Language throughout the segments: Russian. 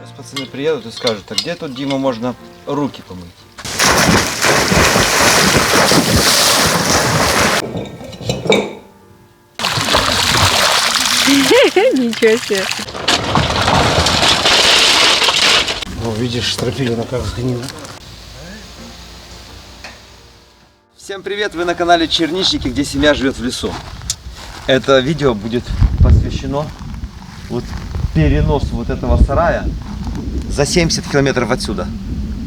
Сейчас пацаны приедут и скажут, а где тут, Дима, можно руки помыть? Ничего себе. О, видишь, стропилина как сгнила. Всем привет, вы на канале Черничники, где семья живет в лесу. Это видео будет посвящено вот переносу вот этого сарая за 70 километров отсюда.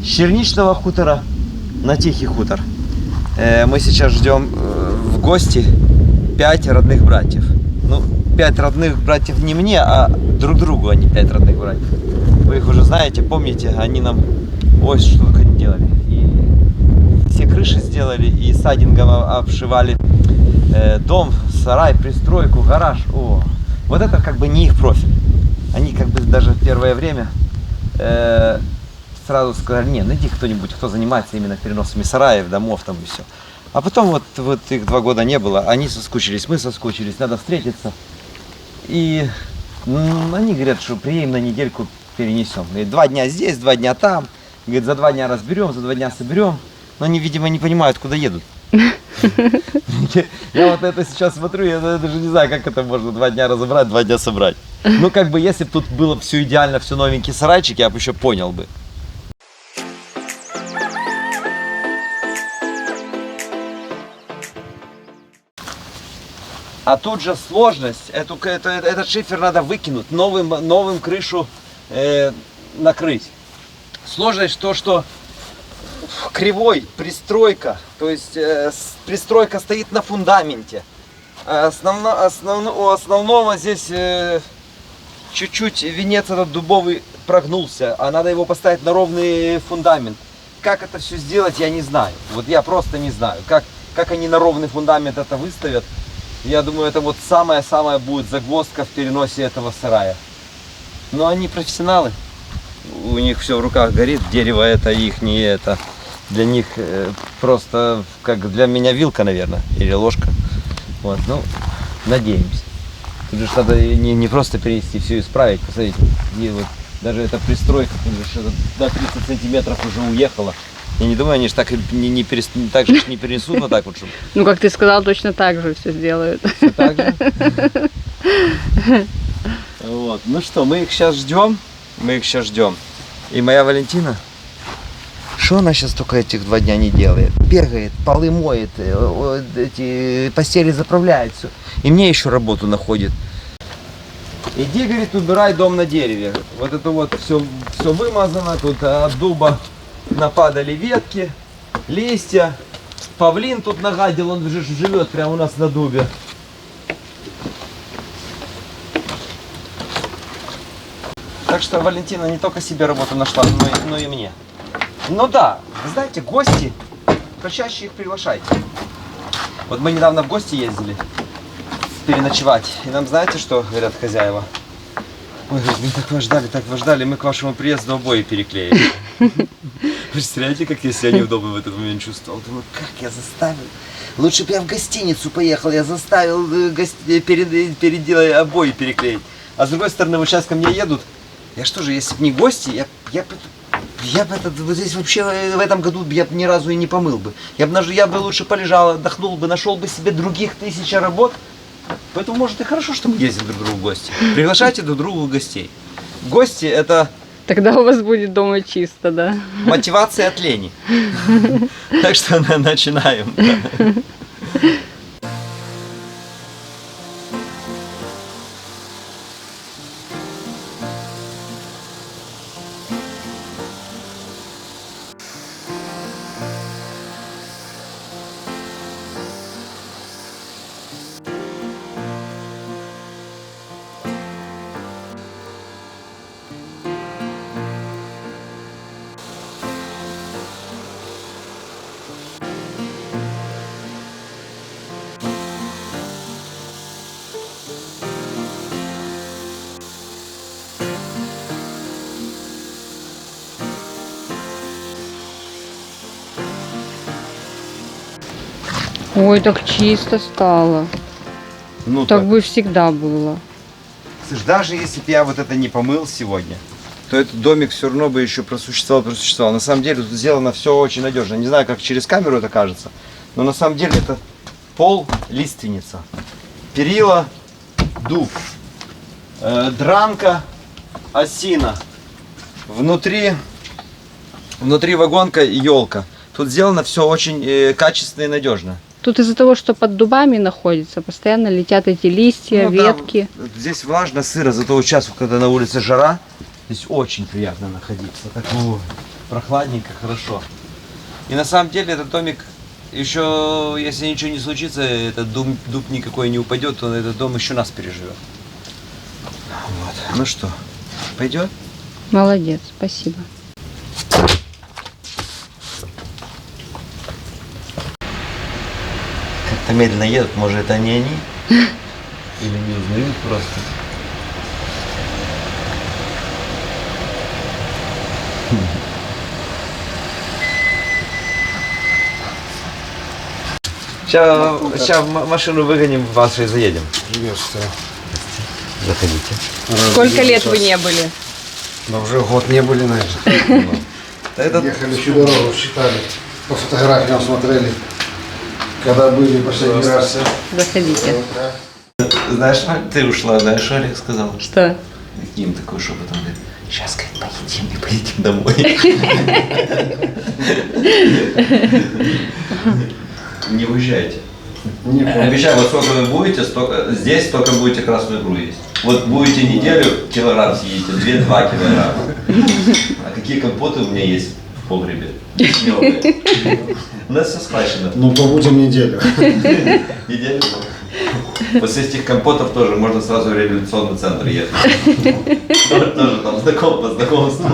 С Черничного хутора на Тихий хутор. Мы сейчас ждем в гости 5 родных братьев. Ну, 5 родных братьев не мне, а друг другу они 5 родных братьев. Вы их уже знаете, помните, они нам ой, что только не делали. И все крыши сделали, и сайдингом обшивали дом, сарай, пристройку, гараж. О, вот это как бы не их профиль. Они как бы даже в первое время сразу сказали, не, найди кто-нибудь, кто занимается именно переносами сараев, домов там и все. А потом вот их 2 года не было, они соскучились, мы соскучились, надо встретиться. И они говорят, что приедем на недельку, перенесем. И 2 дня здесь, 2 дня там. Говорит, за 2 дня разберем, за 2 дня соберем. Но они, видимо, не понимают, куда едут. Я вот это сейчас смотрю, я даже не знаю, как это можно 2 дня разобрать, 2 дня собрать. Ну, как бы, если бы тут было все идеально, все новенькие сарайчики, я бы еще понял бы. А тут же сложность, этот шифер надо выкинуть, новым крышу накрыть. Сложность то, что кривой пристройка, то есть пристройка стоит на фундаменте. У основного здесь чуть-чуть венец этот дубовый прогнулся, а надо его поставить на ровный фундамент. Как это все сделать, я не знаю. Вот я просто не знаю, как они на ровный фундамент это выставят. Я думаю, это вот самая-самая будет загвоздка в переносе этого сарая. Но они профессионалы. У них все в руках горит, дерево это их, не это. Для них просто, как для меня вилка, наверное, или ложка. Вот, ну, надеемся. Тут же надо не просто перенести, все исправить. Посмотрите, и вот даже эта пристройка тут же до 30 сантиметров уже уехала. Я не думаю, они же так так же не перенесут вот так вот, чтобы... Ну, как ты сказал, точно так же все сделают. Все так же? Вот. Ну что, мы их сейчас ждем. И моя Валентина, что она сейчас только этих 2 дня не делает? Бегает, полы моет, эти постели заправляет все. И мне еще работу находит. Иди, говорит, убирай дом на дереве. Вот это вот все вымазано, тут от дуба нападали ветки, листья. Павлин тут нагадил, он же живет прямо у нас на дубе. Так что Валентина не только себе работу нашла, но и мне. Ну да, вы знаете, гости, почаще их приглашайте. Вот мы недавно в гости ездили переночевать. И нам знаете, что говорят хозяева? Ой, говорит, мы так вас ждали, мы к вашему приезду обои переклеили. Представляете, как я себя неудобно в этот момент чувствовал? Думаю, как я заставил? Лучше бы я в гостиницу поехал, я заставил перед обои переклеить. А с другой стороны, вот сейчас ко мне едут. Я что же, если бы не гости, я бы вот здесь вообще в этом году я бы ни разу и не помыл бы. Я бы лучше полежал, отдохнул бы, нашел бы себе других 1000 работ. Поэтому, может, и хорошо, что мы ездим друг к другу в гости. Приглашайте друг другу гостей. Гости – это... Тогда у вас будет дома чисто, да? Мотивация от лени. Так что начинаем. Ой, так чисто стало. Ну так бы всегда было. Слушай, даже если бы я вот это не помыл сегодня, то этот домик все равно бы еще просуществовал. На самом деле тут сделано все очень надежно. Не знаю, как через камеру это кажется, но на самом деле это пол лиственница, перила дуб, дранка осина, внутри вагонка елка. Тут сделано все очень качественно и надежно. Тут из-за того, что под дубами находится, постоянно летят эти листья, Ну да, ветки. здесь влажно, сыро, зато вот сейчас, когда на улице жара, здесь очень приятно находиться. Так прохладненько, хорошо. И на самом деле этот домик, еще если ничего не случится, этот дуб никакой не упадет, то этот дом еще нас переживет. Вот. Ну что, пойдет? Молодец, спасибо. Как-то медленно едут, может это не они? Или не узнают просто. Сейчас машину выгоним, вас и заедем. Приветствую. Заходите. Сколько лет вы не были? Да уже год не были, наверное. Ехали всю дорогу, считали, по фотографиям смотрели, когда были последний раз. Заходите. Знаешь, ты ушла, знаешь, что Олег сказал? Что? Каким такой шепотом говорит, сейчас, говорит, поедим и поедем домой. Не уезжайте. Обещаю, вот сколько вы будете, здесь столько будете красную икру есть. Вот будете неделю, килограмм съедите, 2 килограмма. А какие компоты у меня есть в погребе? Смелые. У нас все схвачено. Ну, побудем неделю. Неделю. После этих компотов тоже можно сразу в реабилитационный центр ехать. Тоже там по знакомству.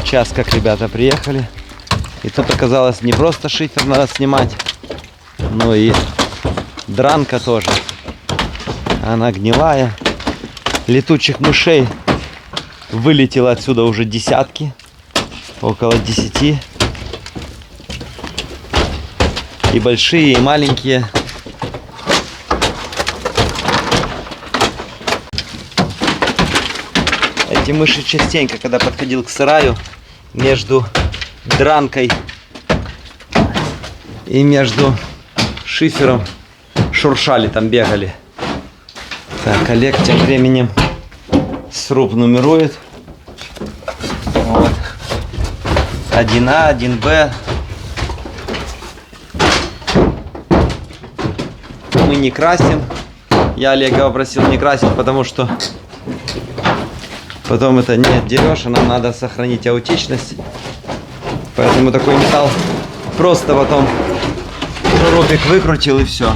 Сейчас как ребята приехали. И тут оказалось не просто шифер надо снимать, но и дранка тоже. Она гнилая. Летучих мышей вылетело отсюда уже десятки. Около 10. И большие, и маленькие. Эти мыши частенько, когда подходил к сараю, между дранкой и между шифером шуршали, там бегали. Так, Олег тем временем сруб нумерует. Вот. 1А, 1Б. Мы не красим. Я Олега попросил не красить, потому что потом это не отдерешь, а нам надо сохранить аутичность. Поэтому такой металл просто потом шурупик выкрутил и все.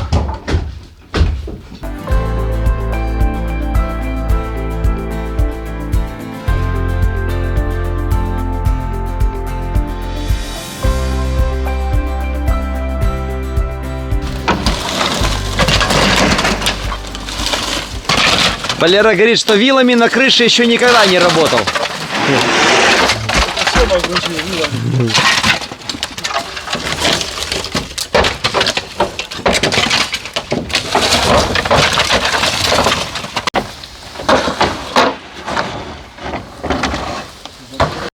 Валера говорит, что вилами на крыше еще никогда не работал.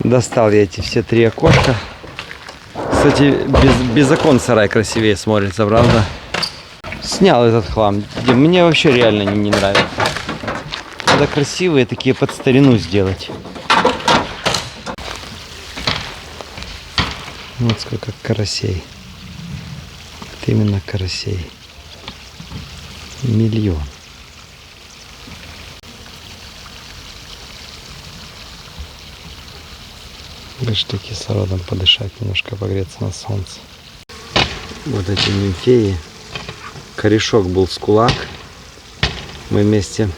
Достал я эти все 3 окошка. Кстати, без окон сарай красивее смотрится, правда? Снял этот хлам. Мне вообще реально не нравится. Надо красивые такие под старину сделать. Вот сколько карасей. Вот именно карасей. 1 000 000. Вышли кислородом подышать, немножко погреться на солнце. Вот эти нимфеи. Корешок был с кулак. Мы вместе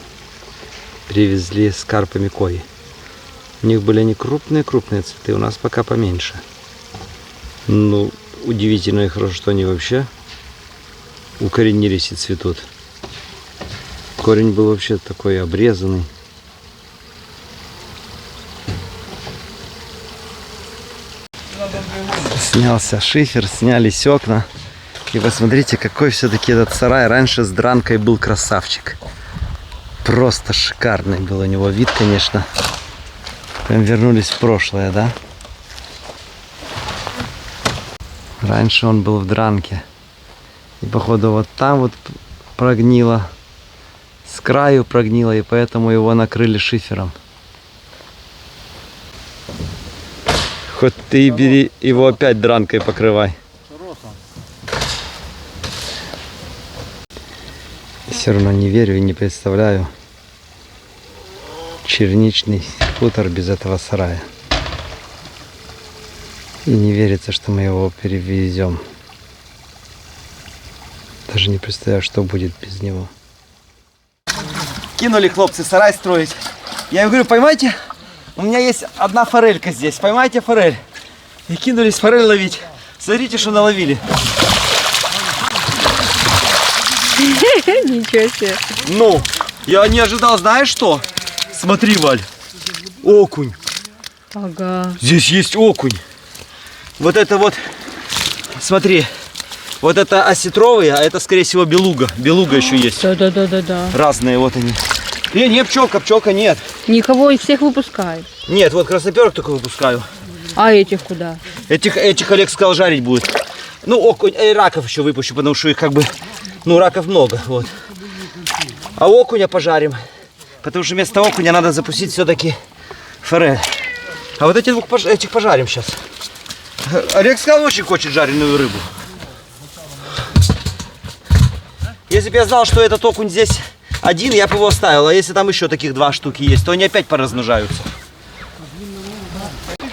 привезли с карпами кои. У них были они крупные-крупные цветы, у нас пока поменьше. Ну, удивительно и хорошо, что они вообще укоренились и цветут. Корень был вообще такой обрезанный. Снялся шифер, снялись окна. И посмотрите, какой все-таки этот сарай. Раньше с дранкой был красавчик. Просто шикарный был у него вид, конечно. Прям вернулись в прошлое, да? Раньше он был в дранке. И походу вот там вот прогнило. С краю прогнило, и поэтому его накрыли шифером. Хоть ты и бери его опять дранкой покрывай. Все равно не верю и не представляю черничный хутор без этого сарая. И не верится, что мы его перевезем. Даже не представляю, что будет без него. Кинули хлопцы сарай строить. Я им говорю, поймайте, у меня есть одна форелька здесь, поймайте форель. И кинулись форель ловить. Смотрите, что наловили. Ничего себе. Ну, я не ожидал, знаешь что? Смотри, Валь, окунь. Ага. Здесь есть окунь. Вот это вот, смотри, вот это осетровые, а это, скорее всего, белуга. Белуга еще есть. Да. Разные вот они. Не, пчелка нет. Никого из всех выпускают. Нет, вот красноперок только выпускаю. А этих куда? Этих Олег сказал, жарить будет. Ну, окунь, раков еще выпущу, потому что их как бы, ну, раков много, вот. А окуня пожарим, потому что вместо окуня надо запустить все-таки форель. А вот этих пожарим сейчас. Олег сказал, очень хочет жареную рыбу. Если бы я знал, что этот окунь здесь один, я бы его оставил. А если там еще таких 2 штуки есть, то они опять поразмножаются.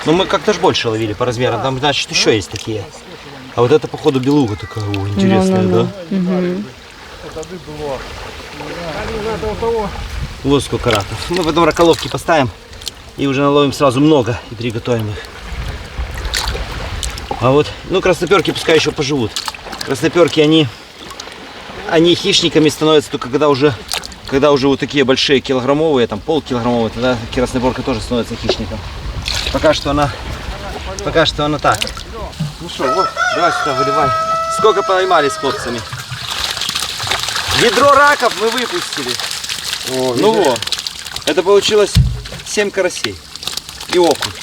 Но мы как-то ж больше ловили по размерам. Там, значит, еще есть такие. А вот это, походу, белуга такая. О, интересная, да? Угу. Вот сколько раков. Мы потом раколовки поставим и уже наловим сразу много и приготовим их. А вот, ну, красноперки пускай еще поживут. Красноперки, они хищниками становятся только когда уже вот такие большие килограммовые, там полкилограммовые, тогда красноперка тоже становится хищником. Пока что она так. Ну что, вот, давай сюда выливай. Сколько поймали с хлопцами? Ведро раков мы выпустили. О, Ну вот, это получилось 7 карасей и окунь.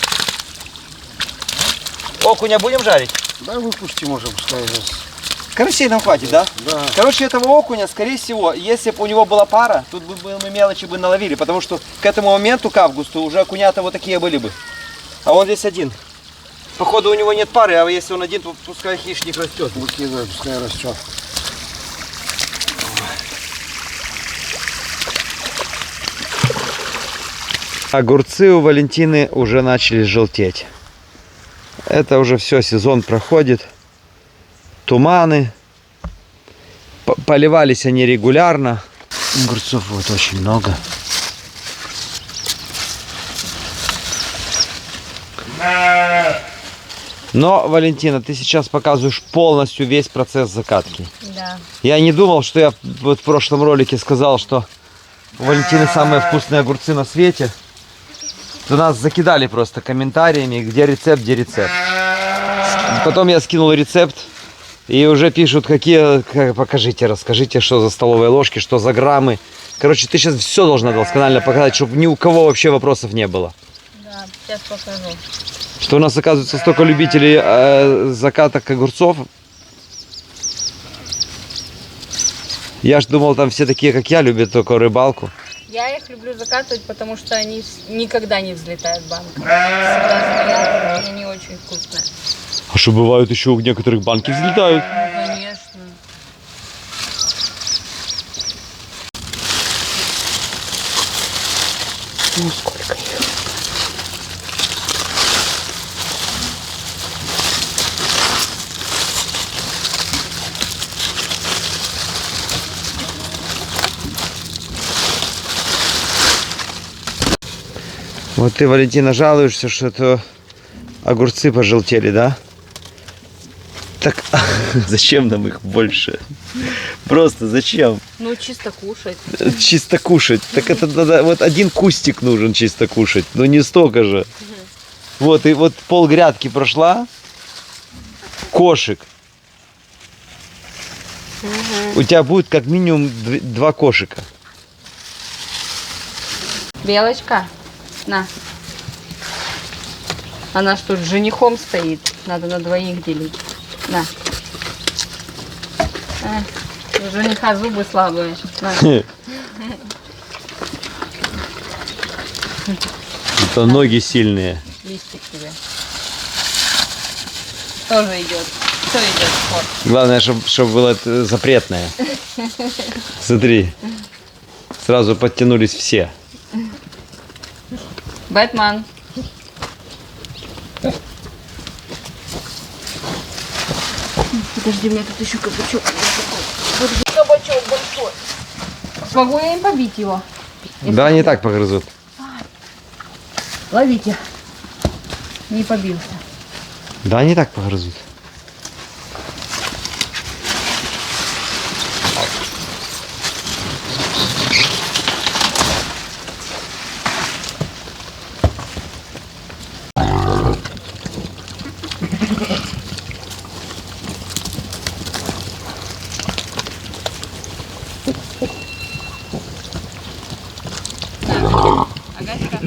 Окуня будем жарить? Да, выпусти, можем, пускай. Карасей нам хватит, да? Да. Короче, этого окуня, скорее всего, если бы у него была пара, тут бы мы мелочи бы наловили, потому что к этому моменту, к августу, уже окунята вот такие были бы. А он здесь один. Походу у него нет пары, а если он один, то пускай хищник растет. Выкидывай, пускай растет. Огурцы у Валентины уже начали желтеть. Это уже все, сезон проходит. Туманы. Поливались они регулярно. Огурцов вот очень много. Но, Валентина, ты сейчас показываешь полностью весь процесс закатки. Да. Я не думал, что я вот в прошлом ролике сказал, что у Валентины самые вкусные огурцы на свете. То нас закидали просто комментариями, где рецепт, где рецепт. Потом я скинул рецепт, и уже пишут, покажите, расскажите, что за столовые ложки, что за граммы. Короче, ты сейчас все должна досконально показать, чтобы ни у кого вообще вопросов не было. Да, сейчас покажу. Что у нас, оказывается, столько любителей закаток огурцов. Я ж думал, там все такие, как я, любят только рыбалку. Я их люблю закатывать, потому что они никогда не взлетают в банку. Всегда стоят, и они очень вкусные. А что, бывают еще у некоторых банки взлетают? Конечно. Ну, сколько их? Вот ты, Валентина, жалуешься, что это огурцы пожелтели, да? Так зачем нам их больше? Просто зачем? Ну, чисто кушать. Чисто кушать. Так это надо, вот один кустик нужен чисто кушать. Ну не столько же. Вот, и вот пол грядки прошла. Кошек. У тебя будет как минимум 2 кошика. Белочка, на. Она ж тут с женихом стоит. Надо на 2 делить. На. У жениха зубы слабые. На. Это ноги сильные. Листик тебе. Тоже идет. Все идет в ход. Главное, чтобы было это запретное. Смотри. Сразу подтянулись все. Бэтмен. Подожди, у меня тут еще кабачок. Кабачок большой. Смогу я им побить его? Да, они так погрызут. Ловите. Не побился. Да, они так погрызут. Агаська.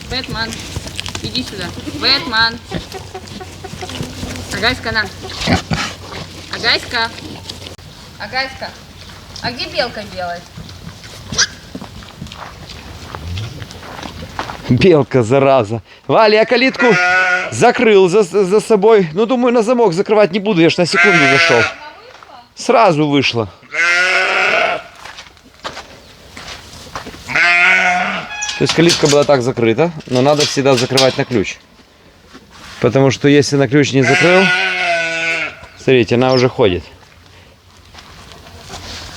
Бэтмен. Иди сюда. Бэтмен. Агаська, на. Агаська. Агаська. А где белка белая? Белка, зараза. Валя, я калитку закрыл за собой. Ну, думаю, на замок закрывать не буду. Я ж на секунду зашел. Сразу вышла. То есть калитка была так закрыта, но надо всегда закрывать на ключ. Потому что если на ключ не закрыл, смотрите, она уже ходит.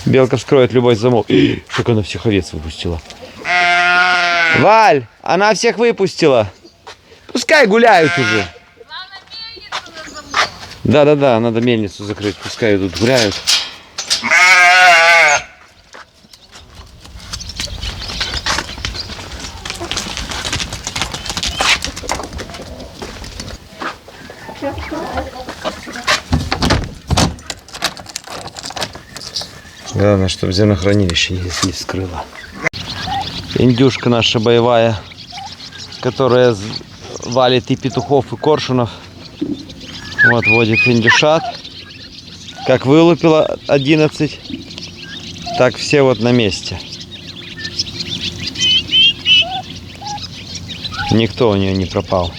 Белка вскроет любой замок. Как она всех овец выпустила. Валь, она всех выпустила. Пускай гуляют уже. Да-да-да, надо мельницу закрыть. Пускай идут гуляют. Главное, чтобы зернохранилище не вскрыло. Индюшка наша боевая, которая валит и петухов, и коршунов. Вот водит индюшат. Как вылупила 11, так все вот на месте. Никто у нее не пропал.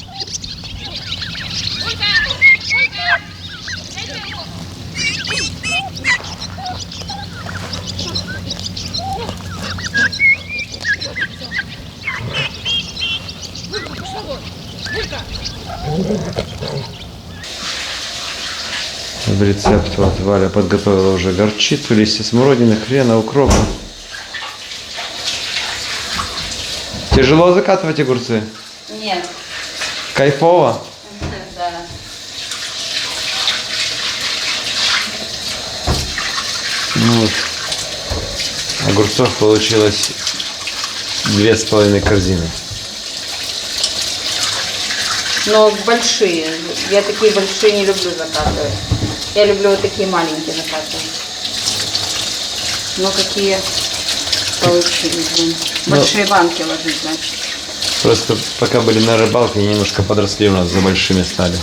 Рецепт вот Валя подготовила уже горчицу, листья смородины, хрена, укропа. Тяжело закатывать огурцы? Нет. Кайфово? Да. Ну вот. Огурцов получилось 2,5 корзины. Но большие. Я такие большие не люблю закатывать. Я люблю вот такие маленькие закатывать. Но какие получились. Большие банки ложить, значит. Просто пока были на рыбалке, они немножко подросли у нас, за большими стали.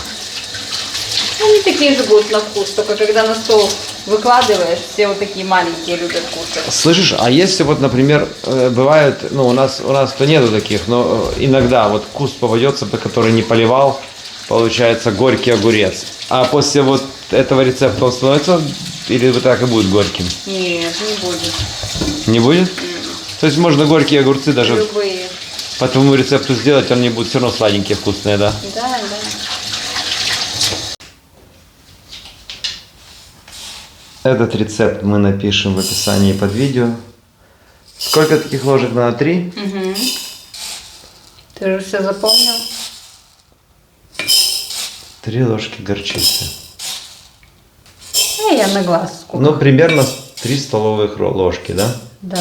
Они такие же будут на вкус, только когда на стол выкладываешь, все вот такие маленькие любят кушать. Слышишь, а если вот, например, бывает, ну у нас то нету таких, но иногда вот куст попадется, который не поливал, получается горький огурец. А после вот этого рецепта он становится, или вот так и будет горьким? Нет, не будет. Не будет? То есть можно горькие огурцы даже Любые. по твоему рецепту сделать, они будут все равно сладенькие, вкусные, да? Да, да. Этот рецепт мы напишем в описании под видео. Сколько таких ложек надо? 3? Угу. Ты же все запомнил? 3 ложки горчицы. Я на глаз сколько. Ну, примерно 3 столовых ложки, да? Да.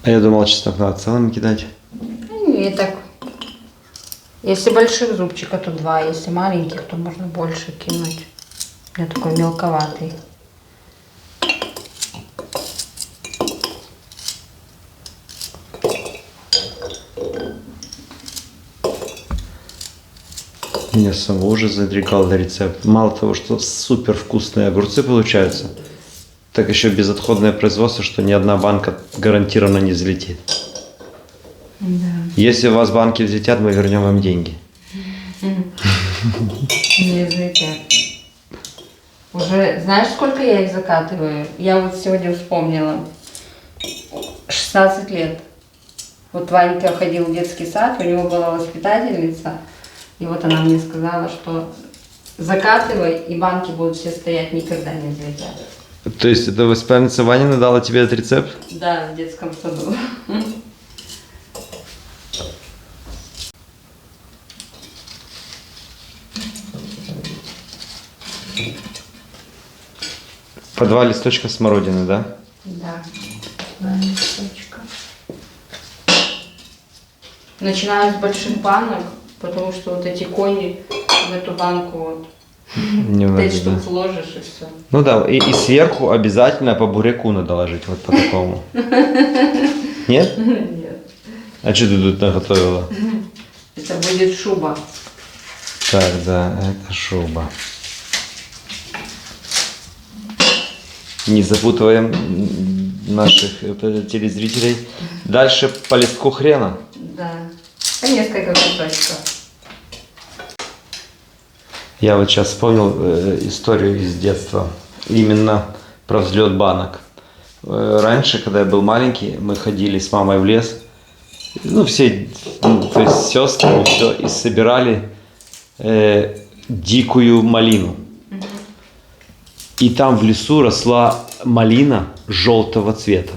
А я думал, чеснок надо целыми кидать. И так. Если больших зубчика, то 2. Если маленьких, то можно больше кинуть. У меня такой мелковатый. Меня самого уже заинтриговал рецепт. Мало того, что супер вкусные огурцы получаются, так еще безотходное производство, что ни одна банка гарантированно не взлетит. Да. Если у вас банки взлетят, мы вернем вам деньги. Не взлетят. Уже знаешь, сколько я их закатываю? Я вот сегодня вспомнила. 16 лет. Вот Ванька ходил в детский сад, у него была воспитательница. И вот она мне сказала, что закатывай, и банки будут все стоять, никогда не взлетят. То есть это воспитательница Ванина дала тебе этот рецепт? Да, в детском саду. По 2 листочка смородины, да? Да, 2 листочка. Начинаю с больших банок, потому что вот эти кони в эту банку вот Не 5 влазит, штук да? сложишь и все. Ну да, и сверху обязательно по буряку надо ложить, вот по такому. Нет? Нет. А что ты тут наготовила? Это будет шуба. Так, да, это шуба. Не запутываем наших телезрителей. Дальше по листку хрена. Да. А несколько кусочков. Я вот сейчас вспомнил историю из детства. Именно про взлет банок. Раньше, когда я был маленький, мы ходили с мамой в лес. Ну, все, то есть сестры, все, и собирали дикую малину. И там в лесу росла малина желтого цвета.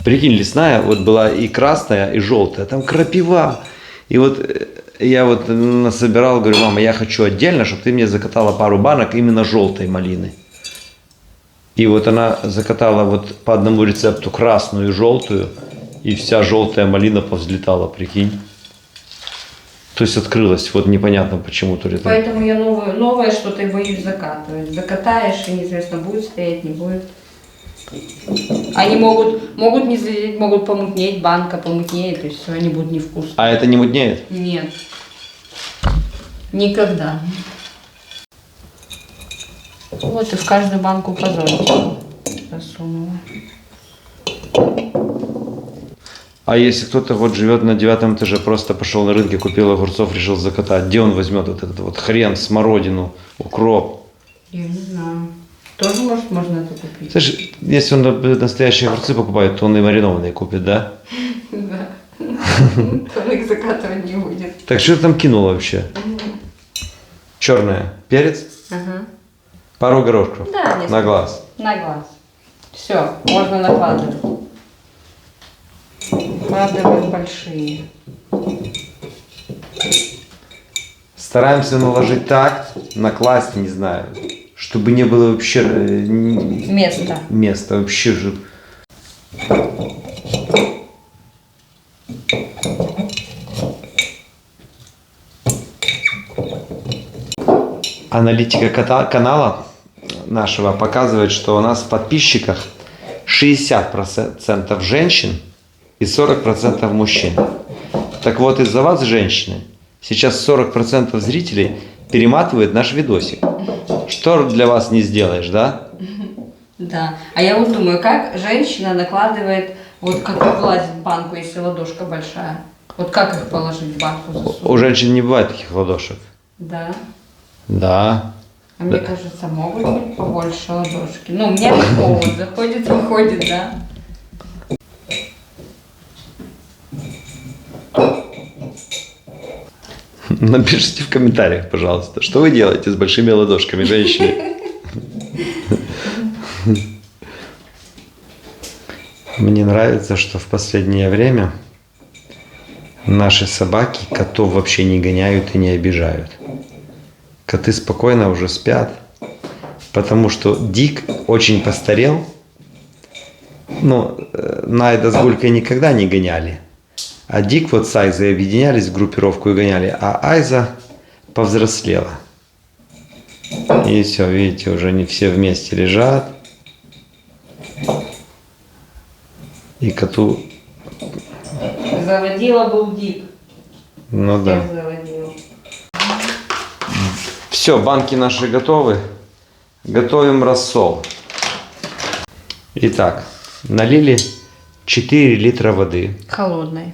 Прикинь, лесная, вот была и красная, и желтая. Там крапива. И вот я вот насобирал, говорю, мама, я хочу отдельно, чтобы ты мне закатала пару банок именно желтой малины. И вот она закатала вот по одному рецепту красную и желтую, и вся желтая малина повзлетала, прикинь. То есть открылась, вот непонятно почему. То ли Поэтому я новое что-то боюсь закатывать. Закатаешь, и неизвестно, будет стоять, не будет. Они могут не залить, могут помутнеть, банка помутнеет, и все, они будут невкусные. А это не мутнеет? Нет. Никогда. Вот и в каждую банку по зонтику засунула. А если кто-то вот живет на 9 этаже, просто пошел на рынке, купил огурцов, решил закатать, где он возьмет вот этот вот хрен, смородину, укроп? Я не знаю. Тоже, может, можно это купить? Слушай, если он настоящие огурцы покупает, то он и маринованные купит, да? Да. Он их закатывать не будет. Так что ты там кинул вообще? Черное. Перец? Ага. Пару горошков? Да, несколько. На глаз. На глаз. Все, можно накладывать. Накладываем большие. Стараемся наложить так, накласть, не знаю, чтобы не было вообще места вообще же. Аналитика канала нашего показывает, что у нас в подписчиках 60% женщин и 40% мужчин. Так вот, из-за вас, женщины, сейчас 40% зрителей перематывают наш видосик. Что для вас не сделаешь, да? Да. А я вот думаю, как женщина накладывает, вот как влазит в банку, если ладошка большая. Вот как их положить в банку засунуть? У женщин не бывает таких ладошек. Да. Да. А мне кажется, могут быть побольше ладошки. Ну, у меня легко вот заходит, выходит, да. Напишите в комментариях, пожалуйста, что вы делаете с большими ладошками, женщины. Мне нравится, что в последнее время наши собаки котов вообще не гоняют и не обижают. Коты спокойно уже спят, потому что Дик очень постарел. Ну, Найда с Гулькой никогда не гоняли. А Дик вот с Айзой объединялись в группировку и гоняли, а Айза повзрослела. И все, видите, уже не все вместе лежат. И коту... Заводила был Дик. Ну да. Я заводила. Все, банки наши готовы. Готовим рассол. Итак, налили 4 литра воды. Холодной.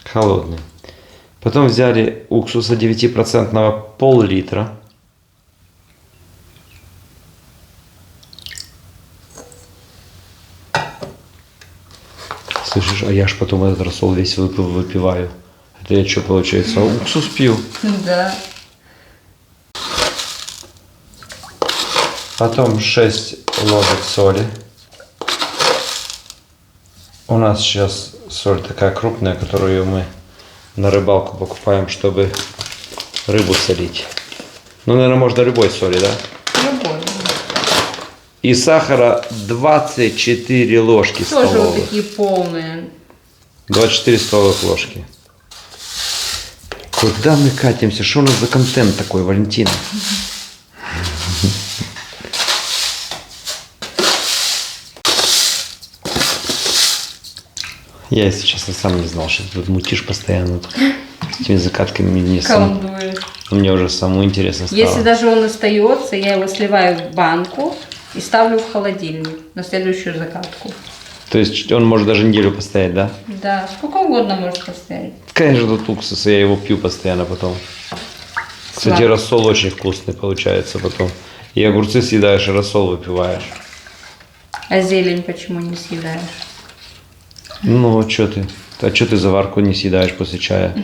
Холодной. Потом взяли уксуса 9% пол-литра. Слышишь, а я ж потом этот рассол весь выпиваю. Это я что, получается, уксус пью? Да. Потом 6 ложек соли. У нас сейчас соль такая крупная, которую мы на рыбалку покупаем, чтобы рыбу солить. Ну, наверное, можно любой соли, да? Любой. И сахара 24 ложки Тоже столовых. вот такие полные. 24 столовых ложки. Куда мы катимся? Что у нас за контент такой, Валентина? Я, если честно, сам не знал, что ты тут мутишь постоянно. Этими закатками мне уже самому интересно стало. Если даже он остается, я его сливаю в банку и ставлю в холодильник на следующую закатку. То есть он может даже неделю постоять, да? Да, сколько угодно может постоять. Конечно, тут уксус, я его пью постоянно потом. Кстати, Сладкий. рассол очень вкусный получается потом. И огурцы съедаешь, и рассол выпиваешь. А зелень почему не съедаешь? Ну, а что ты? А что ты заварку не съедаешь после чая?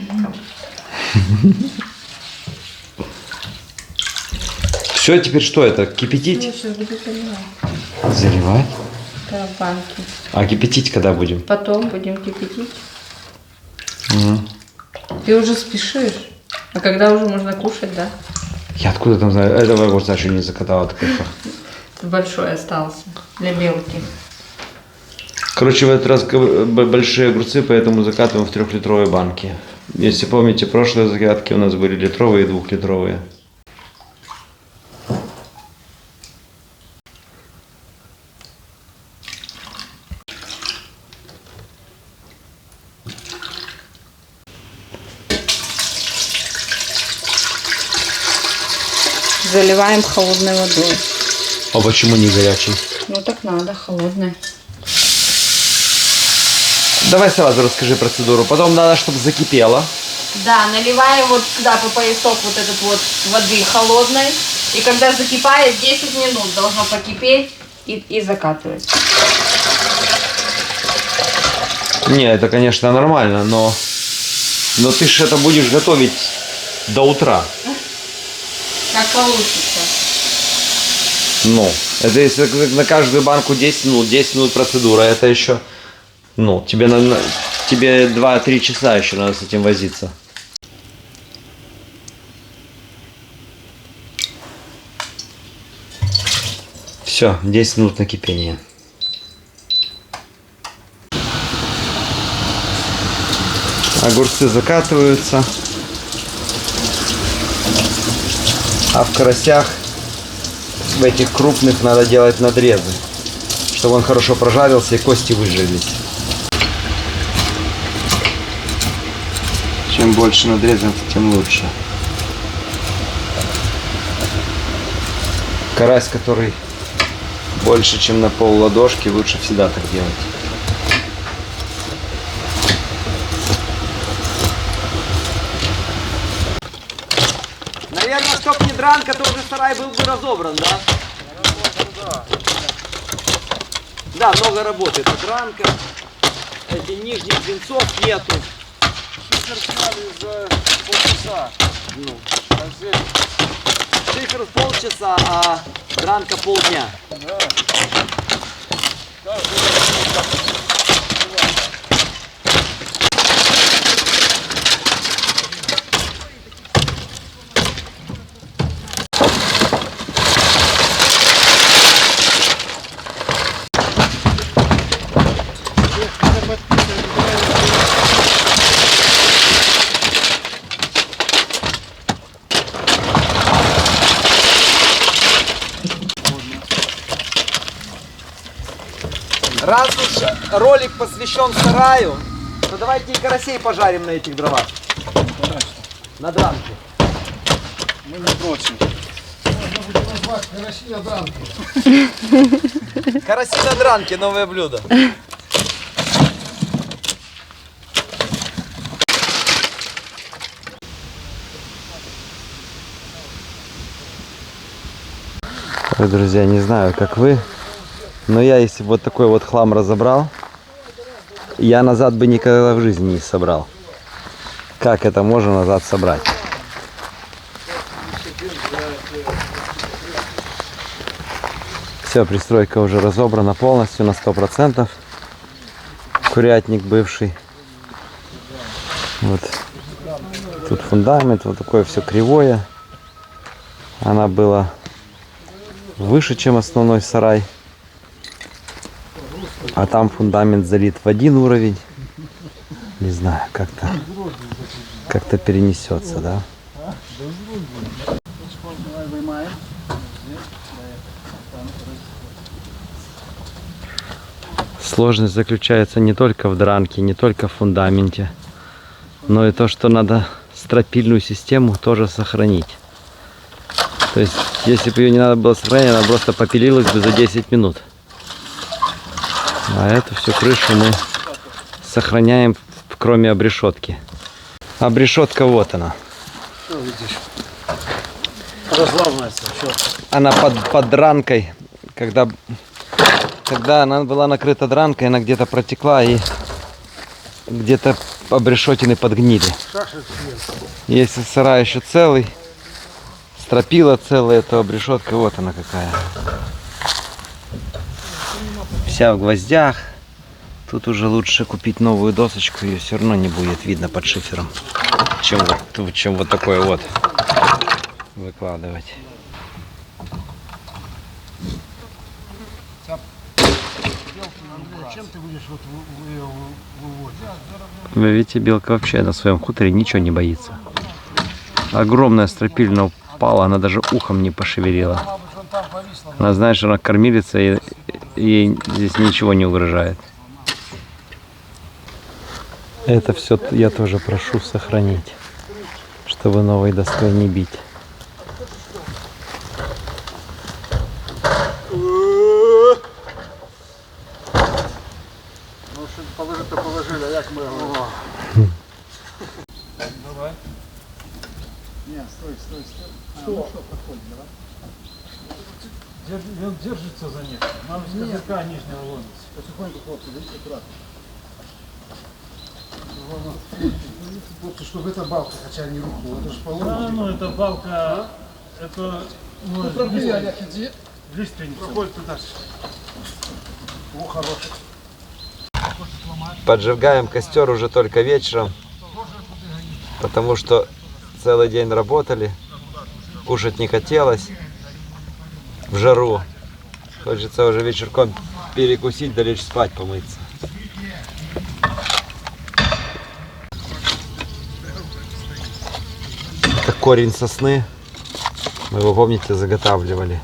Все, теперь что это? Кипятить? Я сейчас буду заливать. Заливать? Да, в банке. А кипятить когда будем? Потом будем кипятить. Ты уже спешишь. А когда уже можно кушать, да? Я откуда там знаю? Этого огурца еще не закатала. Большой остался для белки. Короче, в этот раз большие огурцы, поэтому закатываем в 3-литровые банки. Если помните, прошлые закатки у нас были литровые и 2-литровые. Заливаем холодной водой. А почему не горячий? Ну так надо, холодной. Давай сразу расскажи процедуру. Потом надо, чтобы закипело. Да, наливаем вот сюда по поясок вот этот вот воды холодной. И когда закипает, 10 минут должно покипеть и закатывать. Не, это, конечно, нормально, но ты ж это будешь готовить до утра. Как получится. Ну, это если на каждую банку 10 минут процедура, это еще, тебе 2-3 часа еще надо с этим возиться. Все, 10 минут на кипение. Огурцы закатываются. А в карасях, в этих крупных, надо делать надрезы, чтобы он хорошо прожарился и кости выжарились. Чем больше надрезан, тем лучше. Карась, который больше, чем на пол ладошки, лучше всегда так делать. Наверное, чтоб не дранка, то уже сарай был бы разобран, да? Да, много работы. Это дранка, этих нижних венцов нету. Шифер сняли за полчаса. Ну, А здесь, шифер полчаса, а дранка полдня. да. Раз уж ролик посвящен сараю, то давайте и карасей пожарим на этих дровах. На дранке. Мы не против. Караси на дранке. Караси на дранке, новое блюдо. Ой, друзья, не знаю, как вы, но я, если бы вот такой вот хлам разобрал, я назад бы никогда в жизни не собрал. Как это можно назад собрать? Все, пристройка уже разобрана полностью на 100%. Курятник бывший. Вот. Тут фундамент, вот такое все кривое. Она была выше, чем основной сарай. А там фундамент залит в один уровень. Не знаю, как-то перенесется, да? Сложность заключается не только в дранке, не только в фундаменте, но и то, что надо стропильную систему тоже сохранить. То есть, если бы ее не надо было сохранять, она просто попилилась бы за 10 минут. А эту всю крышу мы сохраняем, кроме обрешетки. Обрешетка вот она. Что видишь? Разламывается. Она под дранкой, когда она была накрыта дранкой, она где-то протекла и где-то обрешетины подгнили. Если сарай еще целый, стропила целая, то обрешетка вот она какая. Вся в гвоздях. Тут уже лучше купить новую досочку, ее все равно не будет видно под шифером, чем вот такое вот выкладывать. Чем ты будешь ее выводить? Вы видите, белка вообще на своем хуторе ничего не боится. Огромная стропильная упала, она даже ухом не пошевелила. Она знает, что она кормилица, и ей здесь ничего не угрожает. Это все я тоже прошу сохранить, чтобы новой доской не бить. Ну, что положить-то положили, а як ми його? Давай. Не, стой. А, ну что, проходит, давай. Он держится за них. Нам с козырька нижнего ломится. Потихоньку, хлопцы, видите, аккуратно. Хлопцы, чтобы эта балка, хотя не рухнула, это же Да, поломка. ну это балка, это Ну, пробили, Олег, иди. лиственница. Проходит туда. О, хороший. Поджигаем костер уже только вечером, потому что целый день работали, кушать не хотелось, в жару. Хочется уже вечерком перекусить, да лечь спать, помыться. Это корень сосны, мы его, помните, заготавливали.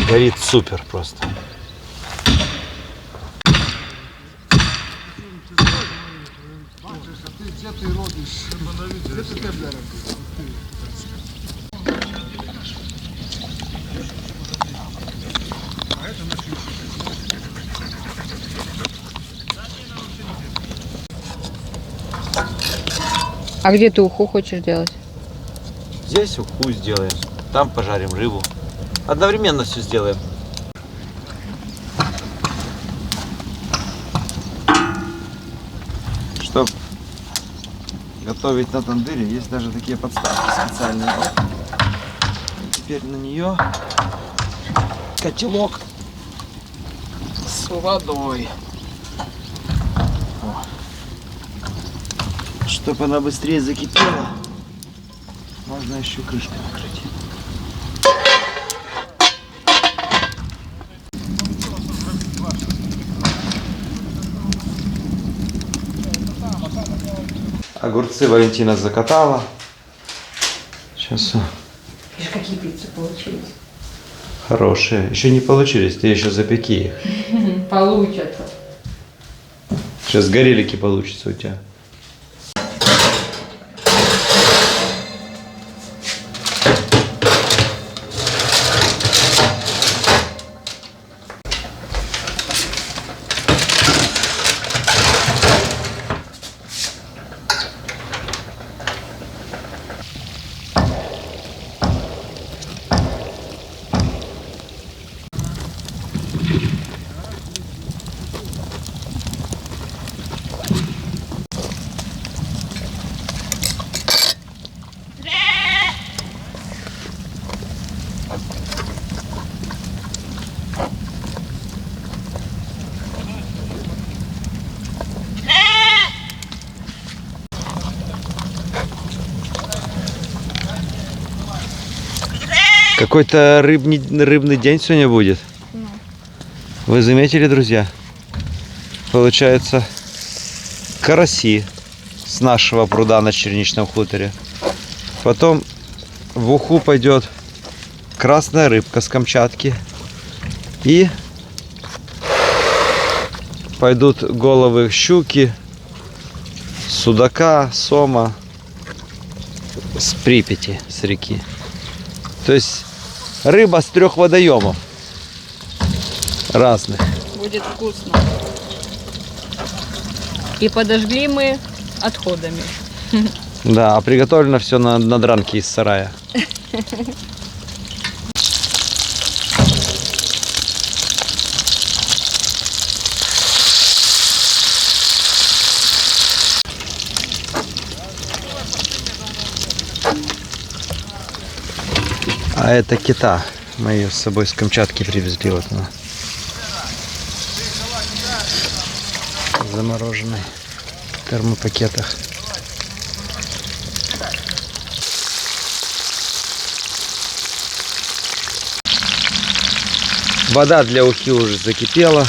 Горит супер просто. Где ты родишь? Где ты тебя родишь? А где ты уху хочешь делать? Здесь уху сделаем, там пожарим рыбу. Одновременно все сделаем. Чтоб готовить на тандыре, есть даже такие подставки специальные. И теперь на нее котелок с водой. Чтобы она быстрее закипела, можно еще крышкой накрыть. Огурцы Валентина закатала. Сейчас Видишь, какие пиццы получились? хорошие. Еще не получились, ты еще запеки их. Получатся. Сейчас горелики получится у тебя. Какой-то рыбный день сегодня будет. Вы заметили, друзья? Получается, караси с нашего пруда на Черничном хуторе. Потом в уху пойдет красная рыбка с Камчатки. И пойдут головы щуки, судака, сома с Припяти, с реки. То есть рыба с 3 водоемов разных. Будет вкусно. И подожгли мы отходами. Да, а приготовлено все на дранке из сарая. А это кита. Мы ее с собой с Камчатки привезли. Вот она. Замороженной в термопакетах. Вода для ухи уже закипела.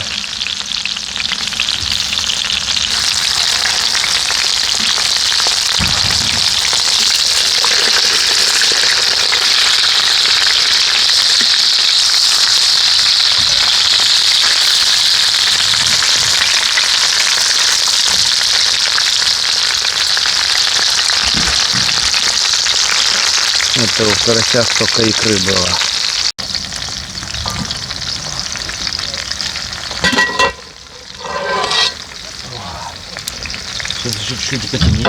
Это у карася столько икры было. Сейчас чуть-чуть потемнеет.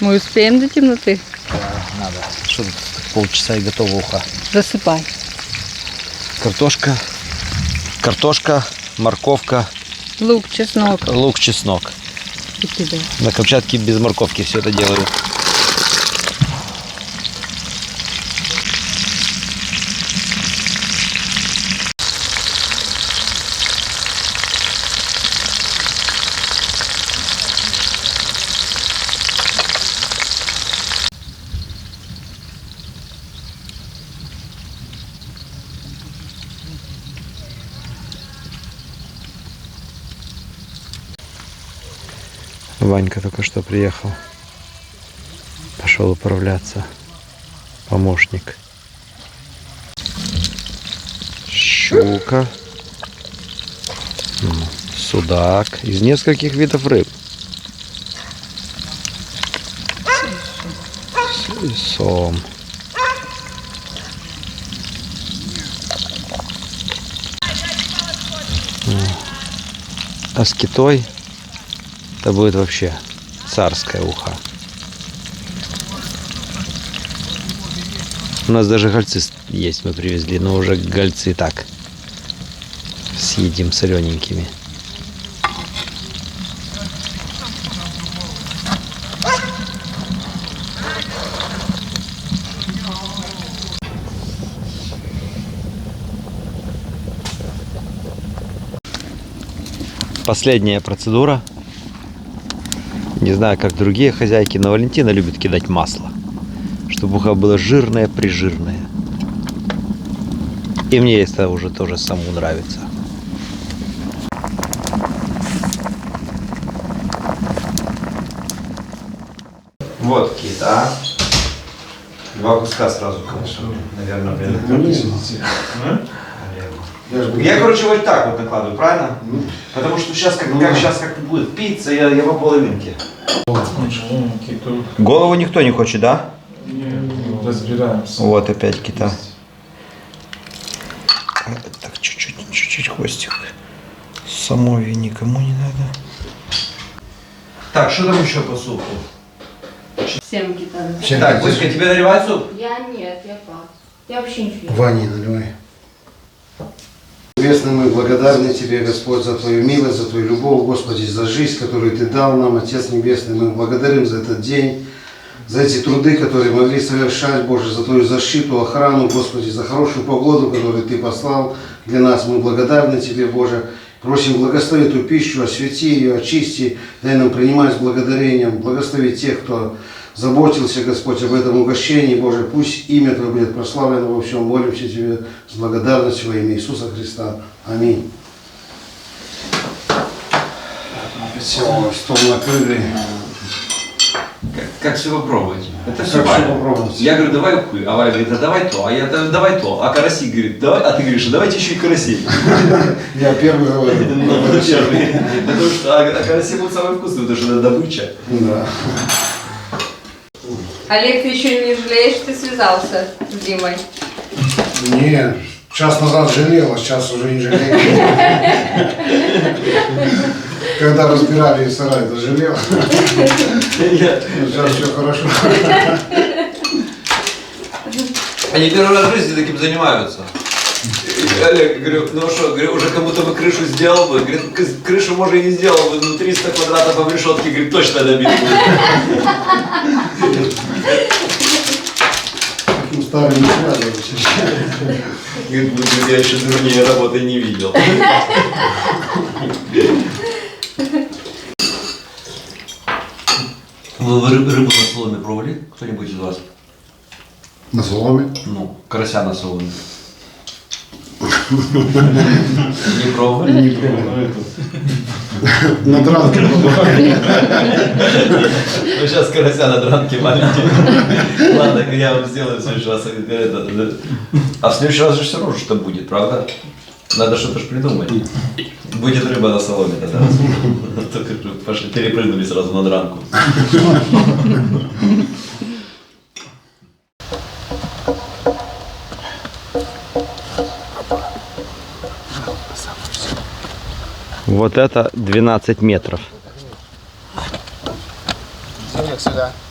Мы успеем до темноты? Надо. Что тут полчаса и готова уха. Засыпай. Картошка, морковка, Лук, чеснок. лук, чеснок. И тебе. На Камчатке без морковки все это делаю. Ванька только что приехал. Пошел управляться. Помощник. Щука. Судак. Из нескольких видов рыб. И сом. А с китой это будет вообще царская уха. У нас даже гольцы есть, мы привезли, но уже гольцы так съедим солененькими. Последняя процедура. Не знаю, как другие хозяйки, но Валентина любит кидать масло. Чтобы ухо было жирное-прижирное. И мне это уже тоже самому нравится. Вот кита. 2 куска сразу, конечно, наверное, Я, короче, вот так вот накладываю, правильно? Потому что сейчас, как сейчас как будет пицца, я по половинке. Голову никто не хочет, да? Разбираемся. Вот опять кита. Так, чуть-чуть хвостик. Самой никому не надо. Так, что там еще по супу? 7 китов. Так, Буська, тебе наливать суп? Я нет, я пас. Я вообще ничего не Ване наливай. Небесный, мы благодарны Тебе, Господь, за Твою милость, за Твою любовь, Господи, за жизнь, которую Ты дал нам, Отец Небесный. Мы благодарим за этот день, за эти труды, которые могли совершать, Боже, за Твою защиту, охрану, Господи, за хорошую погоду, которую Ты послал для нас. Мы благодарны Тебе, Боже. Просим, благослови эту пищу, освети ее, очисти, дай нам принимать с благодарением. Благослови тех, кто заботился, Господь, об этом угощении, Боже, пусть имя Твое будет прославлено во всем. Молимся Тебе с благодарностью во имя Иисуса Христа. Аминь. Все, стол накрыли. Как все попробовать? Это все Как Валя. все попробовать? Я говорю, давай хуй, а Валя говорит, а давай то, а я давай то, а караси говорит, давай, а ты говоришь, а давайте еще и караси. Я первый говорю. Ну, первый. Потому что а караси будут самые вкусные, потому что это добыча. Да. Олег, ты еще не жалеешь, что ты связался с Димой? Не, час назад жалел, а сейчас уже не жалею. Когда разбирали сарай, то жалел. Сейчас все хорошо. Они первый раз в жизни таким занимаются. Олег, говорю, ну что, говорю, уже кому-то бы крышу сделал бы. Говорит, крышу, может, и не сделал бы, но 300 квадратов по решетке, говорит, точно добил бы. Таким старым не связывайся. Говорит, я еще дурнее работы не видел. Вы рыбу на соломе пробовали? Кто-нибудь из вас? На соломе? Ну, карася на соломе. Не пробовали? Не пробовал. На дранке пробовал. Ну сейчас карася на дранке маленький. Ладно, я вам сделаю в следующий раз. А в следующий раз же все равно что-то будет, правда? Надо что-то ж придумать. Будет рыба на соломе тогда. Только пошли, перепрыгнули сразу на дранку. Вот это 12 метров.